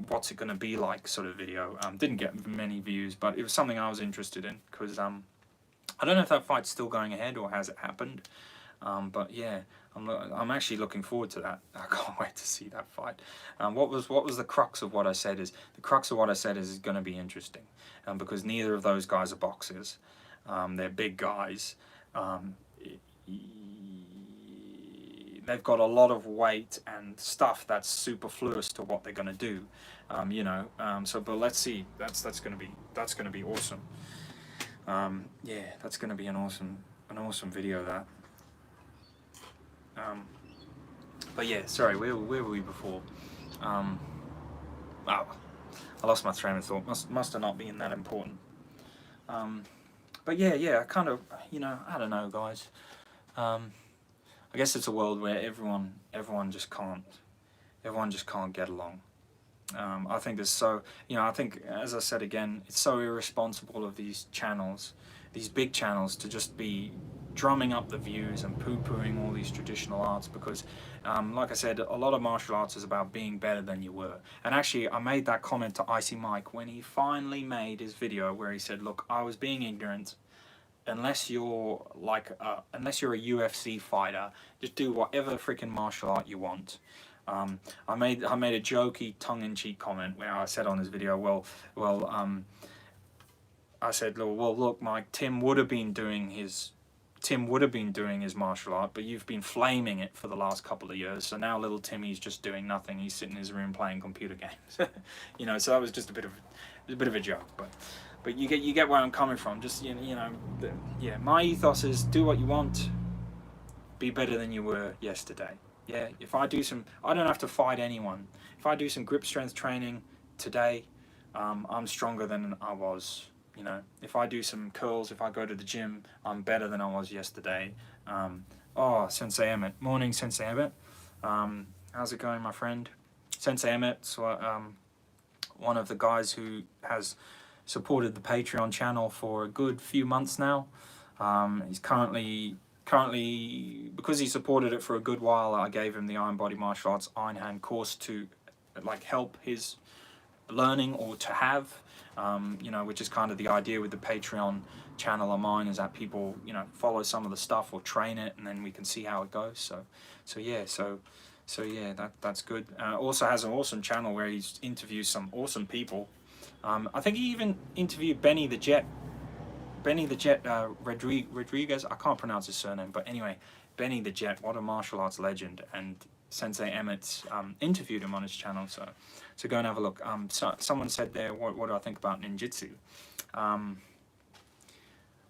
what's it going to be like sort of video. Didn't get many views, but it was something I was interested in, because I don't know if that fight's still going ahead or has it happened. But yeah, I'm actually looking forward to that. I can't wait to see that fight. What was the crux of what I said is it's going to be interesting, because neither of those guys are boxers. They're big guys. They've got a lot of weight and stuff that's superfluous to what they're going to do, but let's see. That's going to be awesome. Yeah, that's going to be an awesome video, that. But yeah, sorry, where were we before? Oh, I lost my train of thought. Must have not been that important. But yeah, I kind of, I don't know, guys. I guess it's a world where everyone just can't get along. I think there's I think, as I said again, it's so irresponsible of these channels, these big channels, to just be drumming up the views and poo-pooing all these traditional arts, because like I said, a lot of martial arts is about being better than you were. And actually, I made that comment to Icy Mike when he finally made his video where he said, look, I was being ignorant. Unless you're unless you're a UFC fighter, just do whatever freaking martial art you want. I made a jokey, tongue-in-cheek comment where I said on this video, I said, well, look, Mike, Tim would have been doing his martial art, but you've been flaming it for the last couple of years. So now little Timmy's just doing nothing. He's sitting in his room playing computer games. So that was just a bit of a joke, but you get where I'm coming from. Just yeah, my ethos is do what you want, be better than you were yesterday. Yeah, if I don't have to fight anyone. If I do some grip strength training today, I'm stronger than I was. If I do some curls, if I go to the gym, I'm better than I was yesterday. Sensei Emmett. Morning, Sensei Emmett. How's it going, my friend? Sensei Emmett's one of the guys who has supported the Patreon channel for a good few months now. He's currently, because he supported it for a good while, I gave him the Iron Body Martial Arts Iron Hand course to help his learning, or to have, which is kind of the idea with the Patreon channel of mine, is that people, follow some of the stuff or train it, and then we can see how it goes. So yeah, that's good. Also has an awesome channel where he interviews some awesome people. I think he even interviewed Benny the Jet Rodriguez. I can't pronounce his surname, but anyway, Benny the Jet, what a martial arts legend, and Sensei Emmett's interviewed him on his channel, so go and have a look. So someone said there, what do I think about ninjutsu?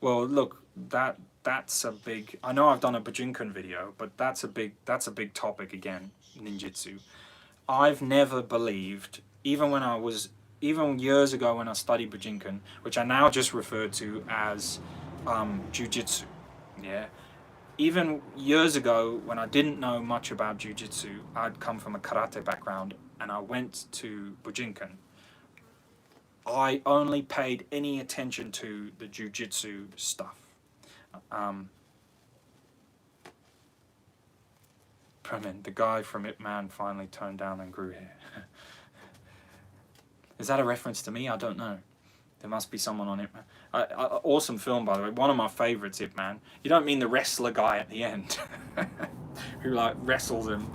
Well, look, that's a big. I know I've done a Bujinkan video, but that's a big topic again. Ninjutsu. I've never believed, even years ago when I studied Bujinkan, which I now just refer to as Jiu-Jitsu. Yeah. Even years ago, when I didn't know much about Jiu-Jitsu, I'd come from a karate background, and I went to Bujinkan. I only paid any attention to the Jiu-Jitsu stuff. The guy from Ip Man finally toned down and grew hair. Is that a reference to me? I don't know. There must be someone on Ip Man. Awesome film, by the way. One of my favorites, Ip Man. You don't mean the wrestler guy at the end who wrestles him.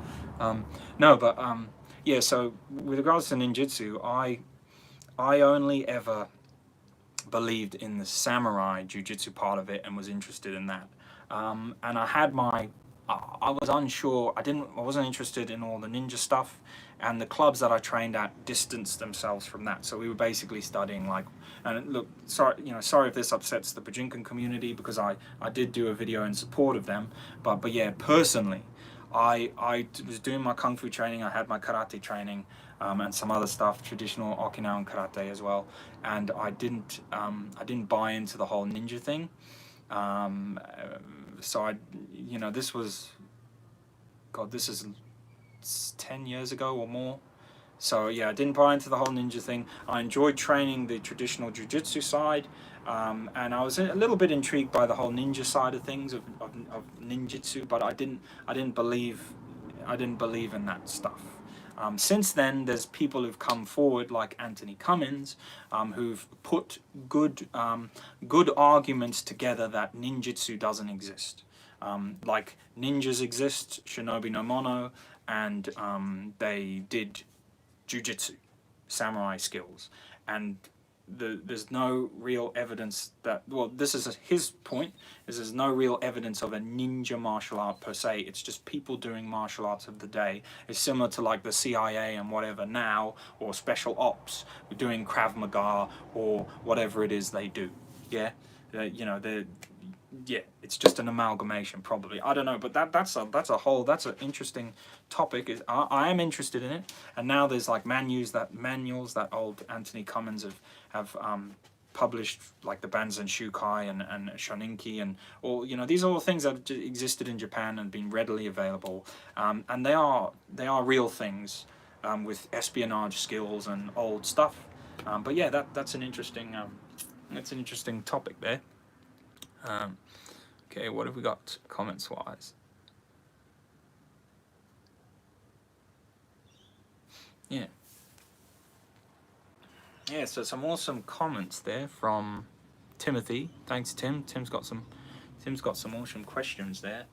Yeah. So with regards to ninjutsu, I only ever believed in the samurai jiu-jitsu part of it and was interested in that. And I was unsure. I wasn't interested in all the ninja stuff, and the clubs that I trained at distanced themselves from that. So we were basically studying and look, sorry if this upsets the Bujinkan community, because I did do a video in support of them, but yeah, personally, I was doing my kung fu training. I had my karate training, and some other stuff, traditional Okinawan karate as well, and I didn't buy into the whole ninja thing. So this was, this is 10 years ago or more. So yeah, I didn't buy into the whole ninja thing. I enjoyed training the traditional jiu-jitsu side, and I was a little bit intrigued by the whole ninja side of things of ninjutsu, but I didn't believe in that stuff. Since then, there's people who've come forward, like Anthony Cummins, who've put good arguments together that ninjutsu doesn't exist. Like ninjas exist, Shinobi no Mono, and they did jujitsu, samurai skills, and there's no real evidence that, well, this is his point, is there's no real evidence of a ninja martial art per se. It's just people doing martial arts of the day. It's similar to like the CIA and whatever now, or special ops doing Krav Maga or whatever it is they do. Yeah, you know, yeah, it's just an amalgamation probably. I don't know, but that's an interesting topic. I am interested in it, and now there's like manuals that old Anthony Cummins have published, like the Banzen Shukai and Shoninki, and all, you know, these are all things that have existed in Japan and been readily available, and they are real things, with espionage skills and old stuff. But yeah, that's an interesting topic there. Okay, what have we got comments wise? Yeah, so some awesome comments there from Timothy. Thanks, Tim. Tim's got some awesome questions there.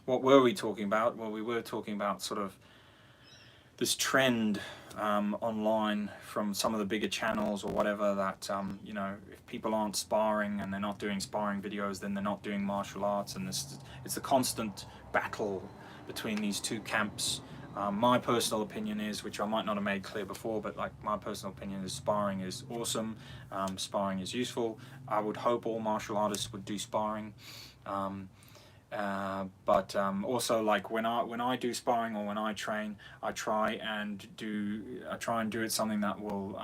What were we talking about? Well, we were talking about sort of this trend online from some of the bigger channels or whatever, that you know, if people aren't sparring and they're not doing sparring videos, then they're not doing martial arts, and it's a constant battle between these two camps. My personal opinion is, which I might not have made clear before, but like my personal opinion is sparring is awesome, sparring is useful. I would hope all martial artists would do sparring. But also, like when I do sparring or when I train, I try and do it something that will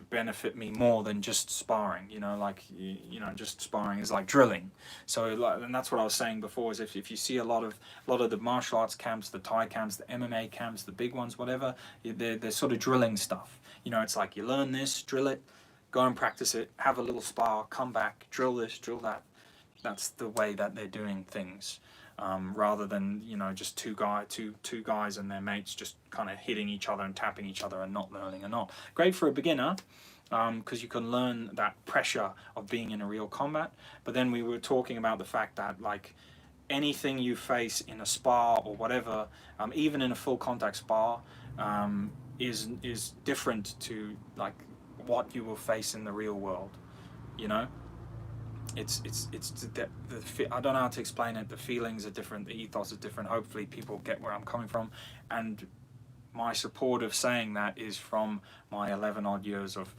benefit me more than just sparring. You know, like you know, just sparring is like drilling. So like, and that's what I was saying before, is if you see a lot of the martial arts camps, the Thai camps, the MMA camps, the big ones, whatever, they're sort of drilling stuff. You know, it's like you learn this, drill it, go and practice it, have a little spar, come back, drill this, drill that. That's the way that they're doing things, rather than, you know, just two guys and their mates just kind of hitting each other and tapping each other and not learning a knot. Great for a beginner, because you can learn that pressure of being in a real combat. But then we were talking about the fact that, like, anything you face in a spar or whatever, even in a full contact spar, is different to like what you will face in the real world. You know. It's I don't know how to explain it. The feelings are different, the ethos is different. Hopefully people get where I'm coming from, and my support of saying that is from my 11 odd years of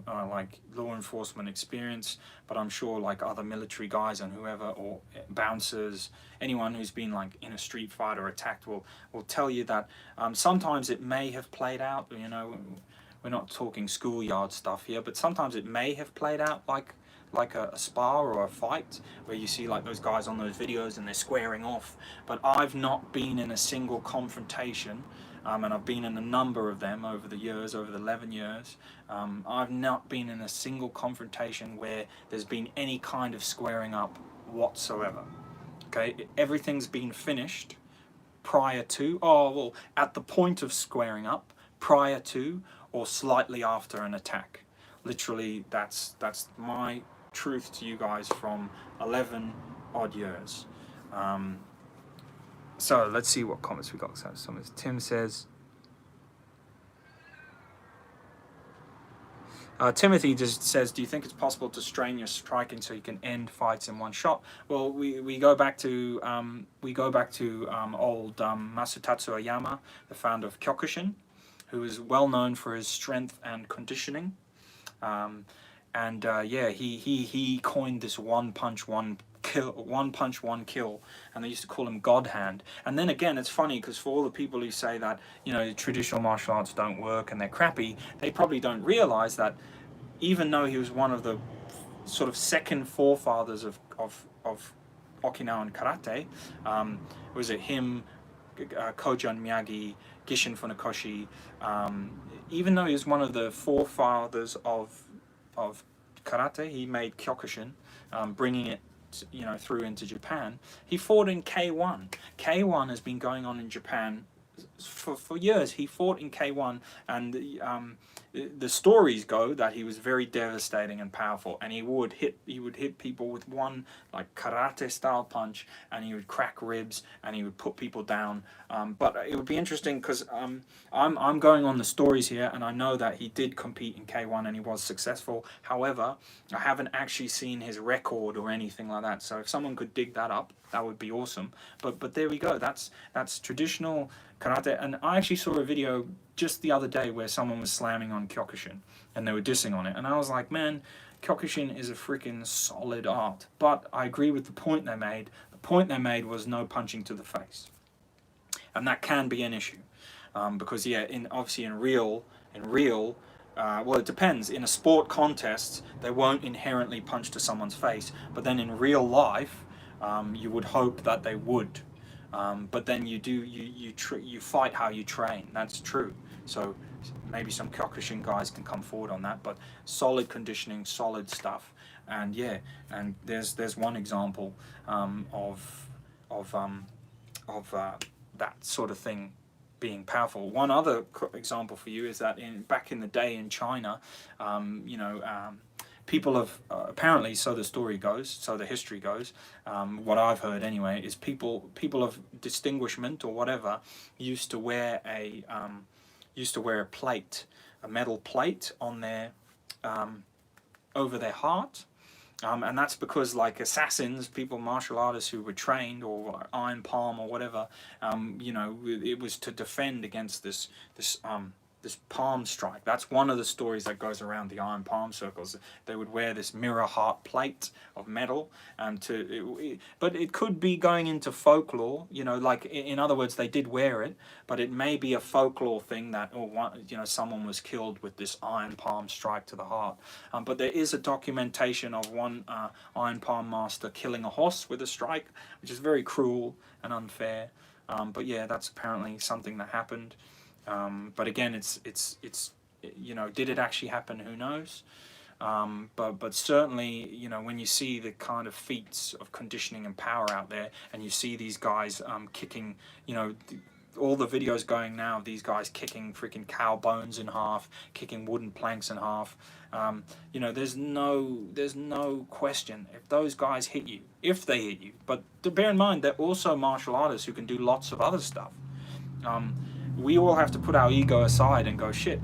like law enforcement experience, but I'm sure like other military guys and whoever, or bouncers, anyone who's been like in a street fight or attacked will tell you that sometimes it may have played out, you know, we're not talking schoolyard stuff here, but sometimes it may have played out like a spar or a fight, where you see like those guys on those videos and they're squaring off. But I've not been in a single confrontation, and I've been in a number of them over the years, over the 11 years. I've not been in a single confrontation where there's been any kind of squaring up whatsoever. Okay, everything's been finished prior to, at the point of squaring up, prior to, or slightly after an attack. Literally, that's my truth to you guys from 11 odd years. So let's see what comments we got. So Tim says, Timothy just says, do you think it's possible to strain your striking so you can end fights in one shot? Well, we go back to old Masutatsu Oyama, the founder of Kyokushin, who is well known for his strength and conditioning. He coined this one punch one kill, and they used to call him God Hand. And then again, it's funny because for all the people who say that, you know, traditional martial arts don't work and they're crappy, they probably don't realize that even though he was one of the sort of second forefathers of Okinawan karate, was it him, Kojan Miyagi, Gishin Funakoshi, even though he was one of the forefathers of karate, he made Kyokushin, bringing it, you know, through into Japan. He fought in K1. K1 has been going on in Japan for years. He fought in K1, and the stories go that he was very devastating and powerful, and he would hit people with one like karate style punch, and he would crack ribs, and he would put people down. But it would be interesting because I'm going on the stories here, and I know that he did compete in K1 and he was successful. However, I haven't actually seen his record or anything like that. So if someone could dig that up, that would be awesome. But there we go. That's traditional karate. And I actually saw a video just the other day where someone was slamming on Kyokushin and they were dissing on it, and I was like, man, Kyokushin is a freaking solid art. But I agree with the point they made. The point they made was no punching to the face, and that can be an issue, because yeah, obviously in real, well, it depends. In a sport contest, they won't inherently punch to someone's face, but then in real life, you would hope that they would. But then you fight how you train. That's true. So maybe some Kyokushin guys can come forward on that. But solid conditioning, solid stuff, and yeah, and there's one example of that sort of thing being powerful. One other example for you is that back in the day in China, people have apparently, so the story goes, so the history goes, what I've heard anyway, is people of distinguishment or whatever used to wear a plate, a metal plate on their over their heart. And that's because, like, assassins, martial artists who were trained, or iron palm or whatever, it was to defend against this palm strike. That's one of the stories that goes around the iron palm circles. They would wear this mirror heart plate of metal, but it could be going into folklore. Like, in other words, they did wear it, but it may be a folklore thing that, someone was killed with this iron palm strike to the heart. But there is a documentation of one iron palm master killing a horse with a strike, which is very cruel and unfair. But yeah, that's apparently something that happened. But again, it's did it actually happen? Who knows? But certainly, when you see the kind of feats of conditioning and power out there, and you see these guys kicking, all the videos going now of these guys kicking freaking cow bones in half, kicking wooden planks in half. There's no question if those guys hit you, if they hit you. But to bear in mind, they're also martial artists who can do lots of other stuff. We all have to put our ego aside and go, shit,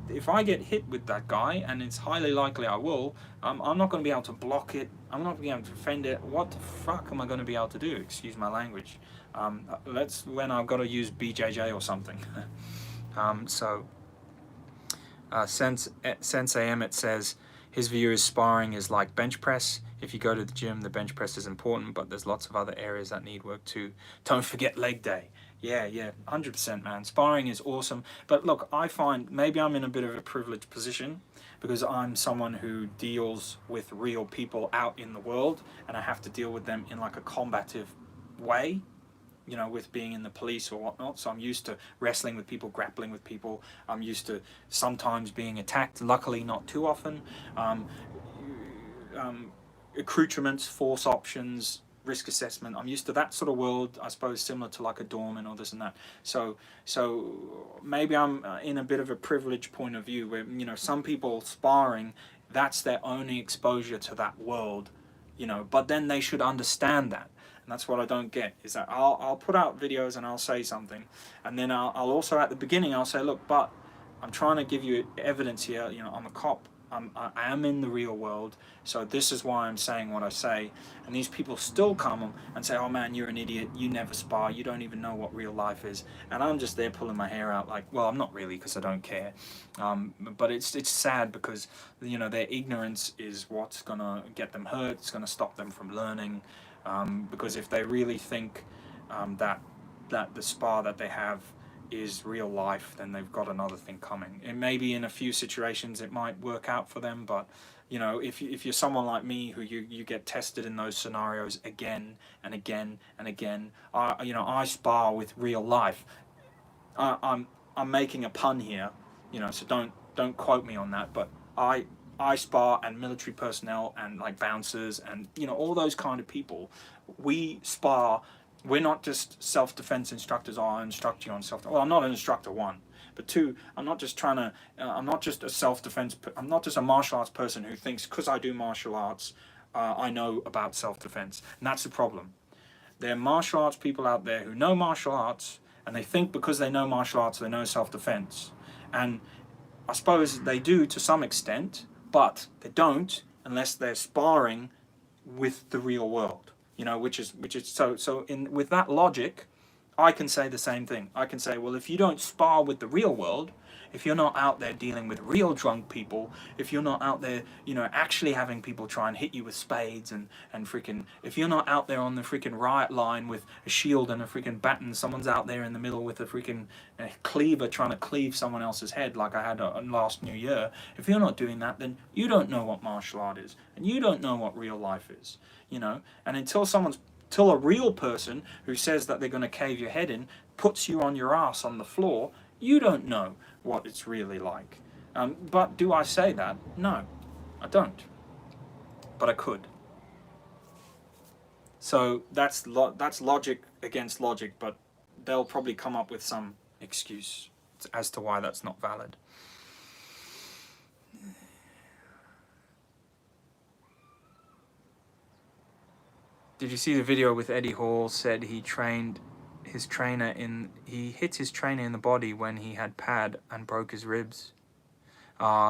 if I get hit with that guy, and it's highly likely I will, I'm not going to be able to block it, I'm not going to be able to defend it. What the fuck am I going to be able to do? Excuse my language. When I've got to use BJJ or something. Sensei Emmett says his view is sparring is like bench press. If you go to the gym, the bench press is important, but there's lots of other areas that need work too. Don't forget leg day. Yeah, 100%, man. Sparring is awesome. But look, I find maybe I'm in a bit of a privileged position because I'm someone who deals with real people out in the world, and I have to deal with them in like a combative way, with being in the police or whatnot. So I'm used to wrestling with people, grappling with people. I'm used to sometimes being attacked, luckily not too often. Accoutrements, force options, risk assessment. I'm used to that sort of world, I suppose, similar to like a doorman or this and that. So maybe I'm in a bit of a privileged point of view where, some people sparring, that's their only exposure to that world, but then they should understand that. And that's what I don't get, is that I'll put out videos and I'll say something, and then I'll also at the beginning I'll say, look, but I'm trying to give you evidence here, I'm a cop. I am in the real world, so this is why I'm saying what I say. And these people still come and say, oh man, you're an idiot, you never spar, you don't even know what real life is. And I'm just there pulling my hair out like, well, I'm not really, because I don't care. But it's sad because, their ignorance is what's going to get them hurt, it's going to stop them from learning. Because if they really think that the spar that they have is real life, then they've got another thing coming. And maybe in a few situations it might work out for them, but if you're someone like me who you get tested in those scenarios again and again and again, I spar with real life. I'm making a pun here, so don't quote me on that, but I spar, and military personnel and like bouncers and all those kind of people, we spar. We're not just self-defense instructors. I instruct you on self-defense. Well, I'm not an instructor one, But two, I'm not just trying to, I'm not just a self-defense, I'm not just a martial arts person who thinks because I do martial arts, I know about self-defense. And that's the problem. There are martial arts people out there who know martial arts, and they think because they know martial arts, they know self-defense. And I suppose they do to some extent, but they don't unless they're sparring with the real world. You know, which is so in with that logic, I can say the same thing. I can say, well, if you don't spar with the real world, if you're not out there dealing with real drunk people, if you're not out there, you know, actually having people try and hit you with spades and freaking, if you're not out there on the freaking riot line with a shield and a freaking baton, someone's out there in the middle with a freaking cleaver trying to cleave someone else's head like I had last New Year, if you're not doing that, then you don't know what martial art is, and you don't know what real life is, you know, and until a real person who says that they're going to cave your head in puts you on your ass on the floor, you don't know what it's really like. But do I say that? No, I don't. But I could. So that's logic against logic, but they'll probably come up with some excuse as to why that's not valid. Did you see the video with Eddie Hall said he hit his trainer in the body when he had pad and broke his ribs?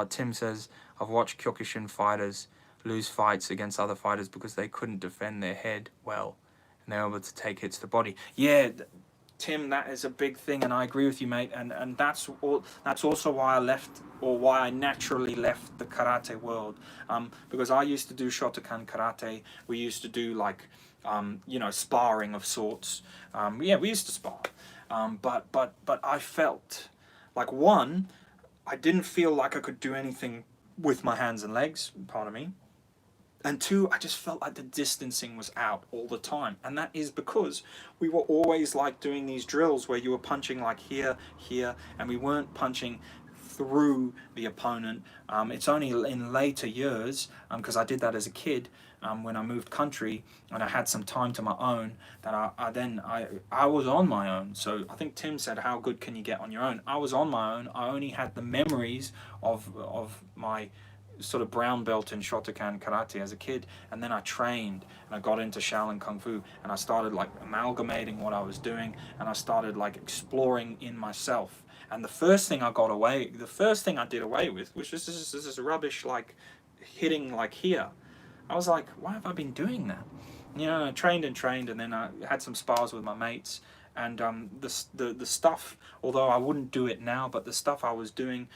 Tim says, I've watched Kyokushin fighters lose fights against other fighters because they couldn't defend their head well and they were able to take hits to the body. Yeah, Tim, that is a big thing, and I agree with you, mate. And that's also why I naturally left the karate world, because I used to do Shotokan karate. We used to do like, you know, sparring of sorts. Yeah, we used to spar, but I felt like, one, I didn't feel like I could do anything with my hands and legs. Pardon me. And two, I just felt like the distancing was out all the time. And that is because we were always like doing these drills where you were punching like here, and we weren't punching through the opponent. It's only in later years, because I did that as a kid, when I moved country and I had some time to my own, that I was on my own. So I think Tim said, how good can you get on your own? I was on my own. I only had the memories of my sort of brown belt in Shotokan karate as a kid, and then I trained and I got into Shaolin Kung Fu, and I started like amalgamating what I was doing, and I started like exploring in myself. And the first thing I did away with, which was this rubbish, like hitting like here. I was like, why have I been doing that? You know, I trained, and then I had some spars with my mates, and the stuff, although I wouldn't do it now, but the stuff I was doing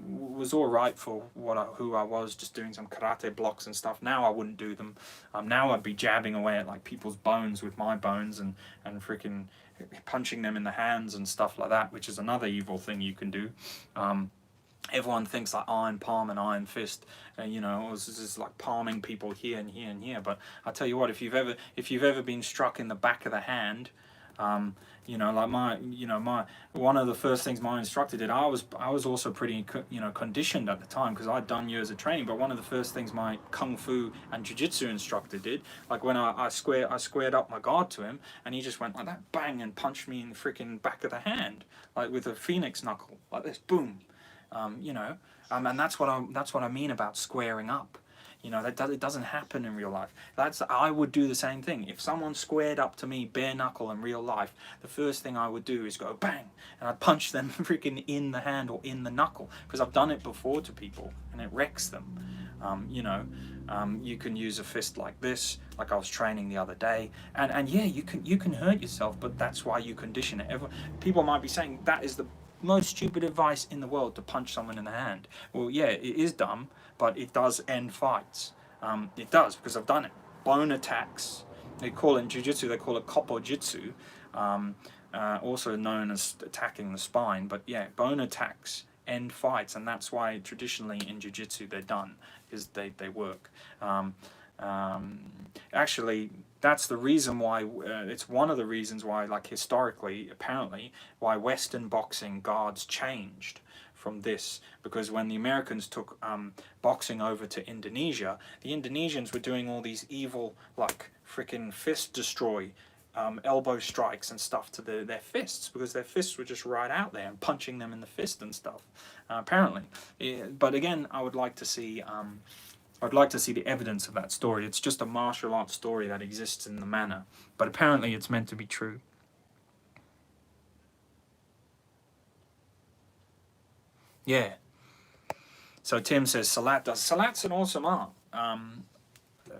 was all right for who I was, just doing some karate blocks and stuff. Now I wouldn't do them. Now I'd be jabbing away at like people's bones with my bones and freaking punching them in the hands and stuff like that, which is another evil thing you can do. Everyone thinks like iron palm and iron fist, you know, it's just like palming people here and here and here. But I tell you what, if you've ever been struck in the back of the hand, you know, like one of the first things my instructor did, I was also pretty, you know, conditioned at the time because I'd done years of training. But one of the first things my kung fu and jiu-jitsu instructor did, like when I squared up my guard to him, and he just went like that, bang, and punched me in the freaking back of the hand, like with a phoenix knuckle, like this, boom. You know, and that's what I mean about squaring up. You know, it doesn't happen in real life. I would do the same thing. If someone squared up to me bare knuckle in real life, the first thing I would do is go bang, and I'd punch them freaking in the hand or in the knuckle, because I've done it before to people and it wrecks them. You know, you can use a fist like this, like I was training the other day, and yeah, you can hurt yourself, but that's why you condition it. People might be saying that is the most stupid advice in the world, to punch someone in the hand. Well, yeah, it is dumb, but it does end fights. It does, because I've done it. Bone attacks, they call it in jiu-jitsu, they call it koppo jitsu, also known as attacking the spine. But yeah, bone attacks end fights, and that's why traditionally in jiu-jitsu they're done, is they work. Actually, that's the reason why, it's one of the reasons why, like historically, apparently, why Western boxing guards changed from this, because when the Americans took boxing over to Indonesia, the Indonesians were doing all these evil, like, freaking fist destroy elbow strikes and stuff to their fists, because their fists were just right out there and punching them in the fist and stuff, apparently. But again, I would like to see the evidence of that story. It's just a martial arts story that exists in the manner, but apparently it's meant to be true. Yeah. So Tim says Salat's an awesome art.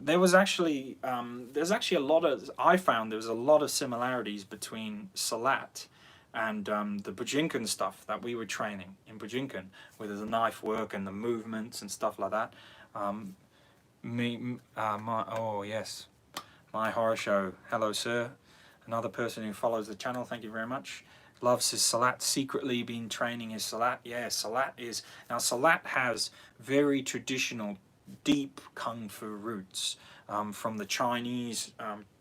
There's actually a lot of, I found there was a lot of similarities between Salat and the Bujinkan stuff that we were training in Bujinkan, with the knife work and the movements and stuff like that. Oh yes, my horror show. Hello, sir. Another person who follows the channel. Thank you very much. Loves his Salat. Secretly been training his Salat. Yeah, Salat has very traditional, deep kung fu roots from the Chinese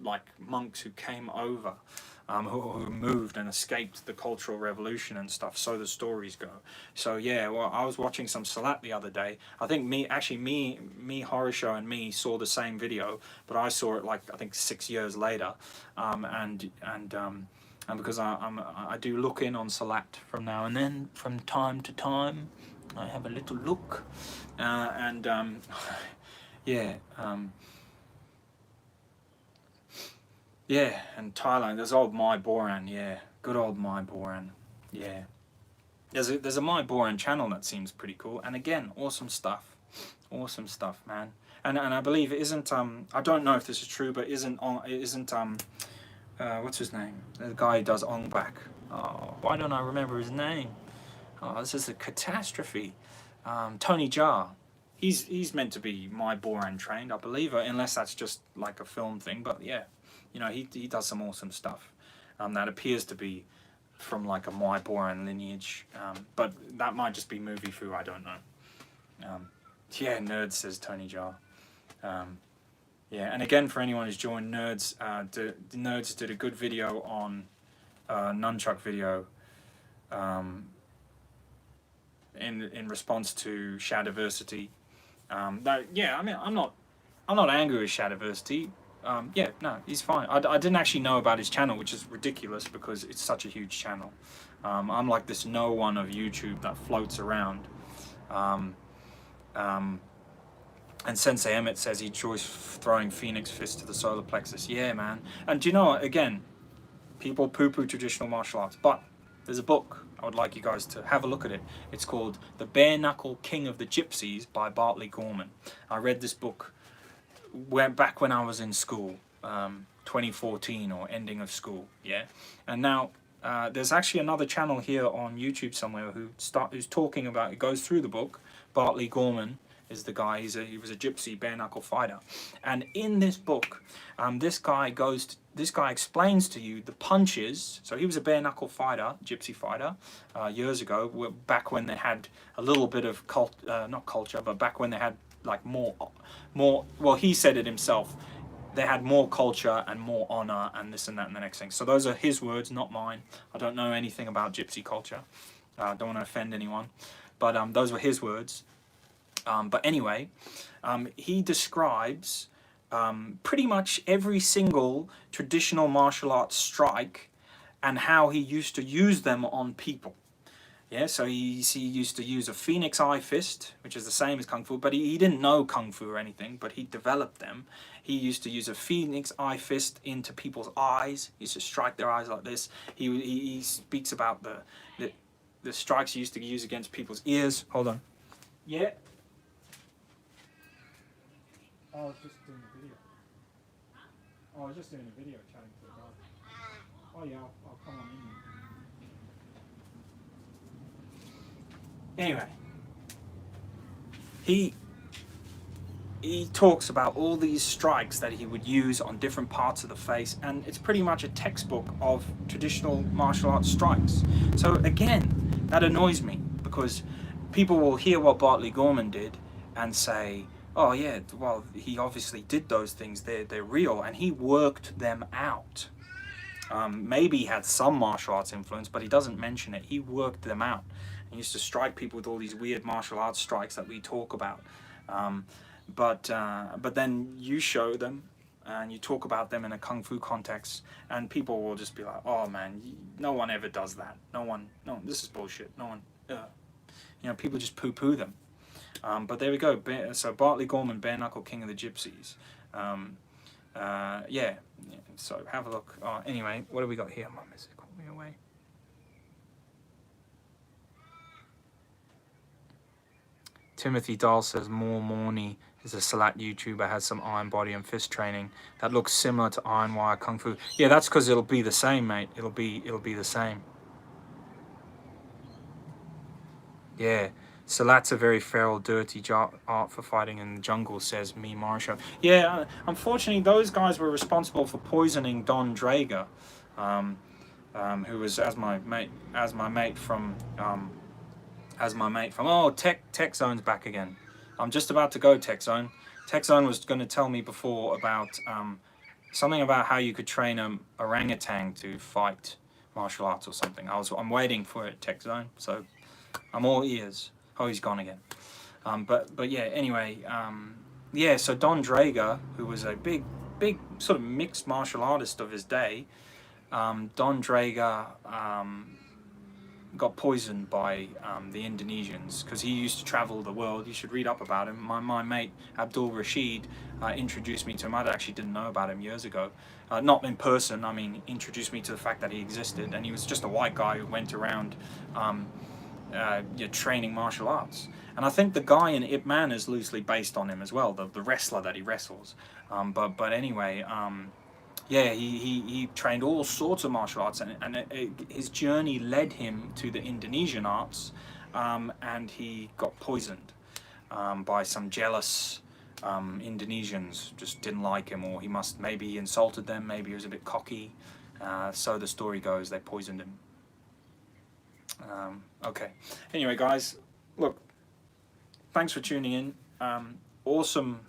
like monks who came over, who moved and escaped the Cultural Revolution and stuff. So the stories go. So yeah, well, I was watching some Salat the other day. I think me horror show and me saw the same video, but I saw it like I think 6 years later, and because I do look in on Salat from now and then, from time to time. I have a little look, and yeah, yeah, and Thailand. There's old Mai Boran, yeah, good old Mai Boran, yeah. There's a Mai Boran channel that seems pretty cool, and again, awesome stuff, man. And I believe it isn't I don't know if this is true, but isn't what's his name? The guy who does Ong Bak. Oh, why don't I remember his name? Oh, this is a catastrophe. Tony Jaa. He's meant to be Mai Boran trained, I believe, unless that's just like a film thing. But yeah, you know, he does some awesome stuff that appears to be from like a Mai Boran lineage. But that might just be movie foo, I don't know. Yeah, Nerds, says Tony Jaa. Yeah, and again, for anyone who's joined, Nerds did a good video on nunchuck video in response to Shadiversity. Yeah, I mean, I'm not angry with Shadiversity. Yeah, no, he's fine. I didn't actually know about his channel, which is ridiculous because it's such a huge channel. I'm like this no one of YouTube that floats around. And Sensei Emmett says he enjoys throwing Phoenix Fist to the solar plexus. Yeah, man. And do you know what? Again, people poo-poo traditional martial arts, but there's a book I would like you guys to have a look at it. It's called The Bare Knuckle King of the Gypsies by Bartley Gorman. I read this book back when I was in school, 2014 or ending of school, yeah. And now there's actually another channel here on YouTube somewhere who's talking about, it goes through the book. Bartley Gorman is the guy. He was a gypsy bare knuckle fighter, and in this book, this guy explains to you the punches. So he was a bare knuckle fighter, gypsy fighter, years ago, back when they had a little bit of not culture, but back when they had like more. Well, he said it himself. They had more culture and more honor and this and that and the next thing. So those are his words, not mine. I don't know anything about gypsy culture. Don't want to offend anyone, but those were his words. But anyway, he describes pretty much every single traditional martial arts strike and how he used to use them on people. Yeah, so he used to use a Phoenix Eye Fist, which is the same as Kung Fu, but he didn't know Kung Fu or anything, but he developed them. He used to use a Phoenix Eye Fist into people's eyes. He used to strike their eyes like this. He speaks about the strikes he used to use against people's ears. Hold on. Yeah. I was just doing a video. I was just doing a video chatting to the guy. Oh yeah, I'll come on in. Anyway, he talks about all these strikes that he would use on different parts of the face, and it's pretty much a textbook of traditional martial arts strikes. So again, that annoys me because people will hear what Bartley Gorman did and say, oh yeah, well, he obviously did those things, they're real, and he worked them out. Maybe he had some martial arts influence, but he doesn't mention it. He worked them out. He used to strike people with all these weird martial arts strikes that we talk about. But then you show them and you talk about them in a kung fu context, and people will just be like, oh man, no one ever does that. No, this is bullshit. No one, you know, people just poo-poo them. But there we go. So Bartley Gorman, Bare Knuckle King of the Gypsies. Yeah. So have a look. Anyway, what do we got here? My message called me away. Timothy Dahl says More Morny is a Salat YouTuber, has some iron body and fist training that looks similar to Iron Wire Kung Fu. Yeah, that's because it'll be the same, mate. It'll be the same. Yeah. Salat's a very feral, dirty art for fighting in the jungle, says Me Marsha. Yeah, unfortunately, those guys were responsible for poisoning Don Drager, who was as my mate from. Oh, Tech Zone's back again. I'm just about to go, Tech Zone. Tech Zone was going to tell me before about something about how you could train an orangutan to fight martial arts or something. I'm waiting for it, Tech Zone. So I'm all ears. Oh, he's gone again. But yeah. Anyway, yeah. So Don Drager, who was a big sort of mixed martial artist of his day, Don Drager got poisoned by the Indonesians because he used to travel the world. You should read up about him. My mate Abdul Rashid introduced me to him. I actually didn't know about him years ago. Not in person, I mean, introduced me to the fact that he existed, and he was just a white guy who went around training martial arts. And I think the guy in Ip Man is loosely based on him as well, the wrestler that he wrestles. But anyway, yeah, he trained all sorts of martial arts, and his journey led him to the Indonesian arts, and he got poisoned by some jealous Indonesians. Just didn't like him, or maybe he insulted them, maybe he was a bit cocky. So the story goes, they poisoned him. Okay. Anyway, guys, look, thanks for tuning in. Awesome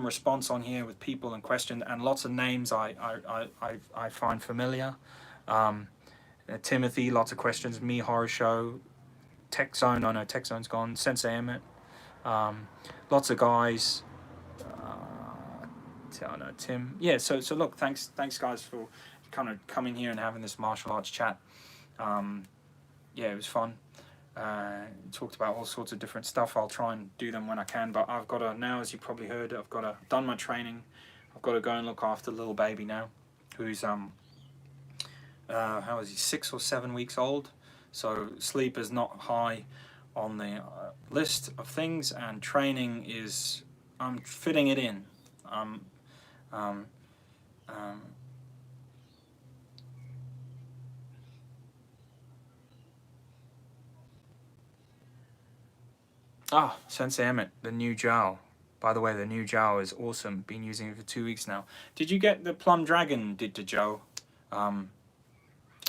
response on here with people and questions, and lots of names I find familiar. Timothy, lots of questions. Me Horror Show, Tech Zone. Oh no, Tech Zone's gone. Sensei Emmett. Lots of guys. Oh no, Tim. Yeah. So look, thanks guys for kind of coming here and having this martial arts chat. Yeah, it was fun. Talked about all sorts of different stuff. I'll try and do them when I can, but I've got to now, as you probably heard, done my training. I've got to go and look after the little baby now, who's how is he, 6 or 7 weeks old. So sleep is not high on the list of things, and training is, I'm fitting it in. Sensei Emmett, the new jowl. By the way, the new jowl is awesome. Been using it for 2 weeks now. Did you get the Plum Dragon did to Joe?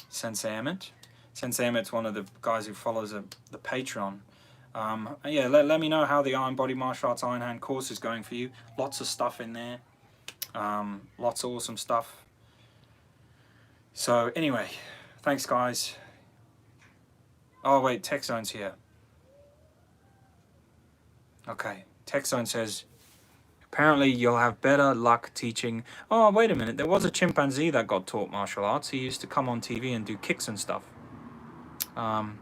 Sensei Emmett? Sensei Emmett's one of the guys who follows the Patreon. Yeah, let me know how the Iron Body Martial Arts Iron Hand course is going for you. Lots of stuff in there. Lots of awesome stuff. So anyway, thanks guys. Oh wait, Tech Zone's here. Okay, Tech Zone says, apparently you'll have better luck teaching. Oh, wait a minute, there was a chimpanzee that got taught martial arts. He used to come on TV and do kicks and stuff. There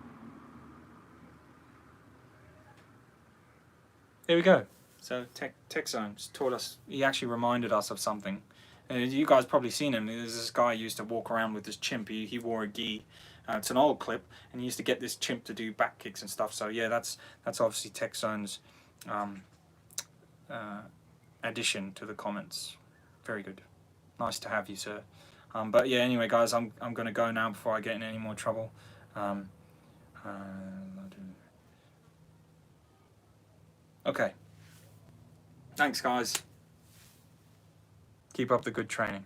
we go. So Tech Zone taught us, he actually reminded us of something. You guys probably seen him. There's this guy who used to walk around with this chimp. He wore a gi. It's an old clip, and he used to get this chimp to do back kicks and stuff. So yeah, that's obviously Tech Zone's addition to the comments. Very good. Nice to have you, sir. But yeah, anyway, guys, I'm going to go now before I get in any more trouble. Okay. Thanks, guys. Keep up the good training.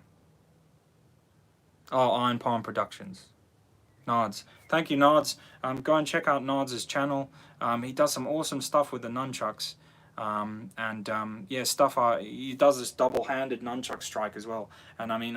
Oh, Iron Palm Productions. Nards. Thank you, Nards. Go and check out Nards' channel. He does some awesome stuff with the nunchucks. Yeah, he does this double-handed nunchuck strike as well. And I mean,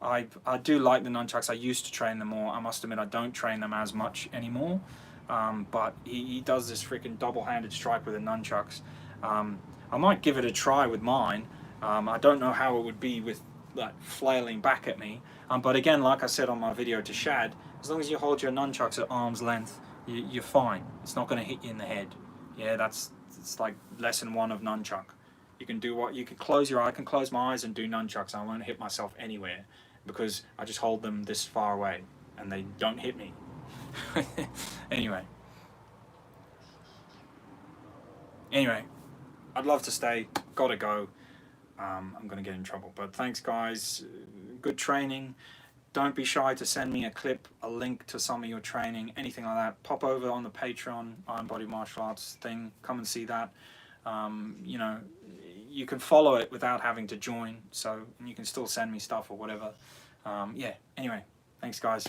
I do like the nunchucks. I used to train them more. I must admit, I don't train them as much anymore. But he does this freaking double-handed strike with the nunchucks. I might give it a try with mine. I don't know how it would be with like flailing back at me. But again, like I said on my video to Shad, as long as you hold your nunchucks at arm's length, you're fine. It's not going to hit you in the head. Yeah, it's like lesson 1 of nunchuck. You can do what you can close your eye. I can close my eyes and do nunchucks. I won't hit myself anywhere because I just hold them this far away and they don't hit me. Anyway, I'd love to stay. Gotta go. I'm gonna get in trouble. But thanks, guys. Good training. Don't be shy to send me a clip, a link to some of your training, anything like that. Pop over on the Patreon Iron Body Martial Arts thing. Come and see that. You know, you can follow it without having to join, so you can still send me stuff or whatever. Yeah, anyway, thanks guys.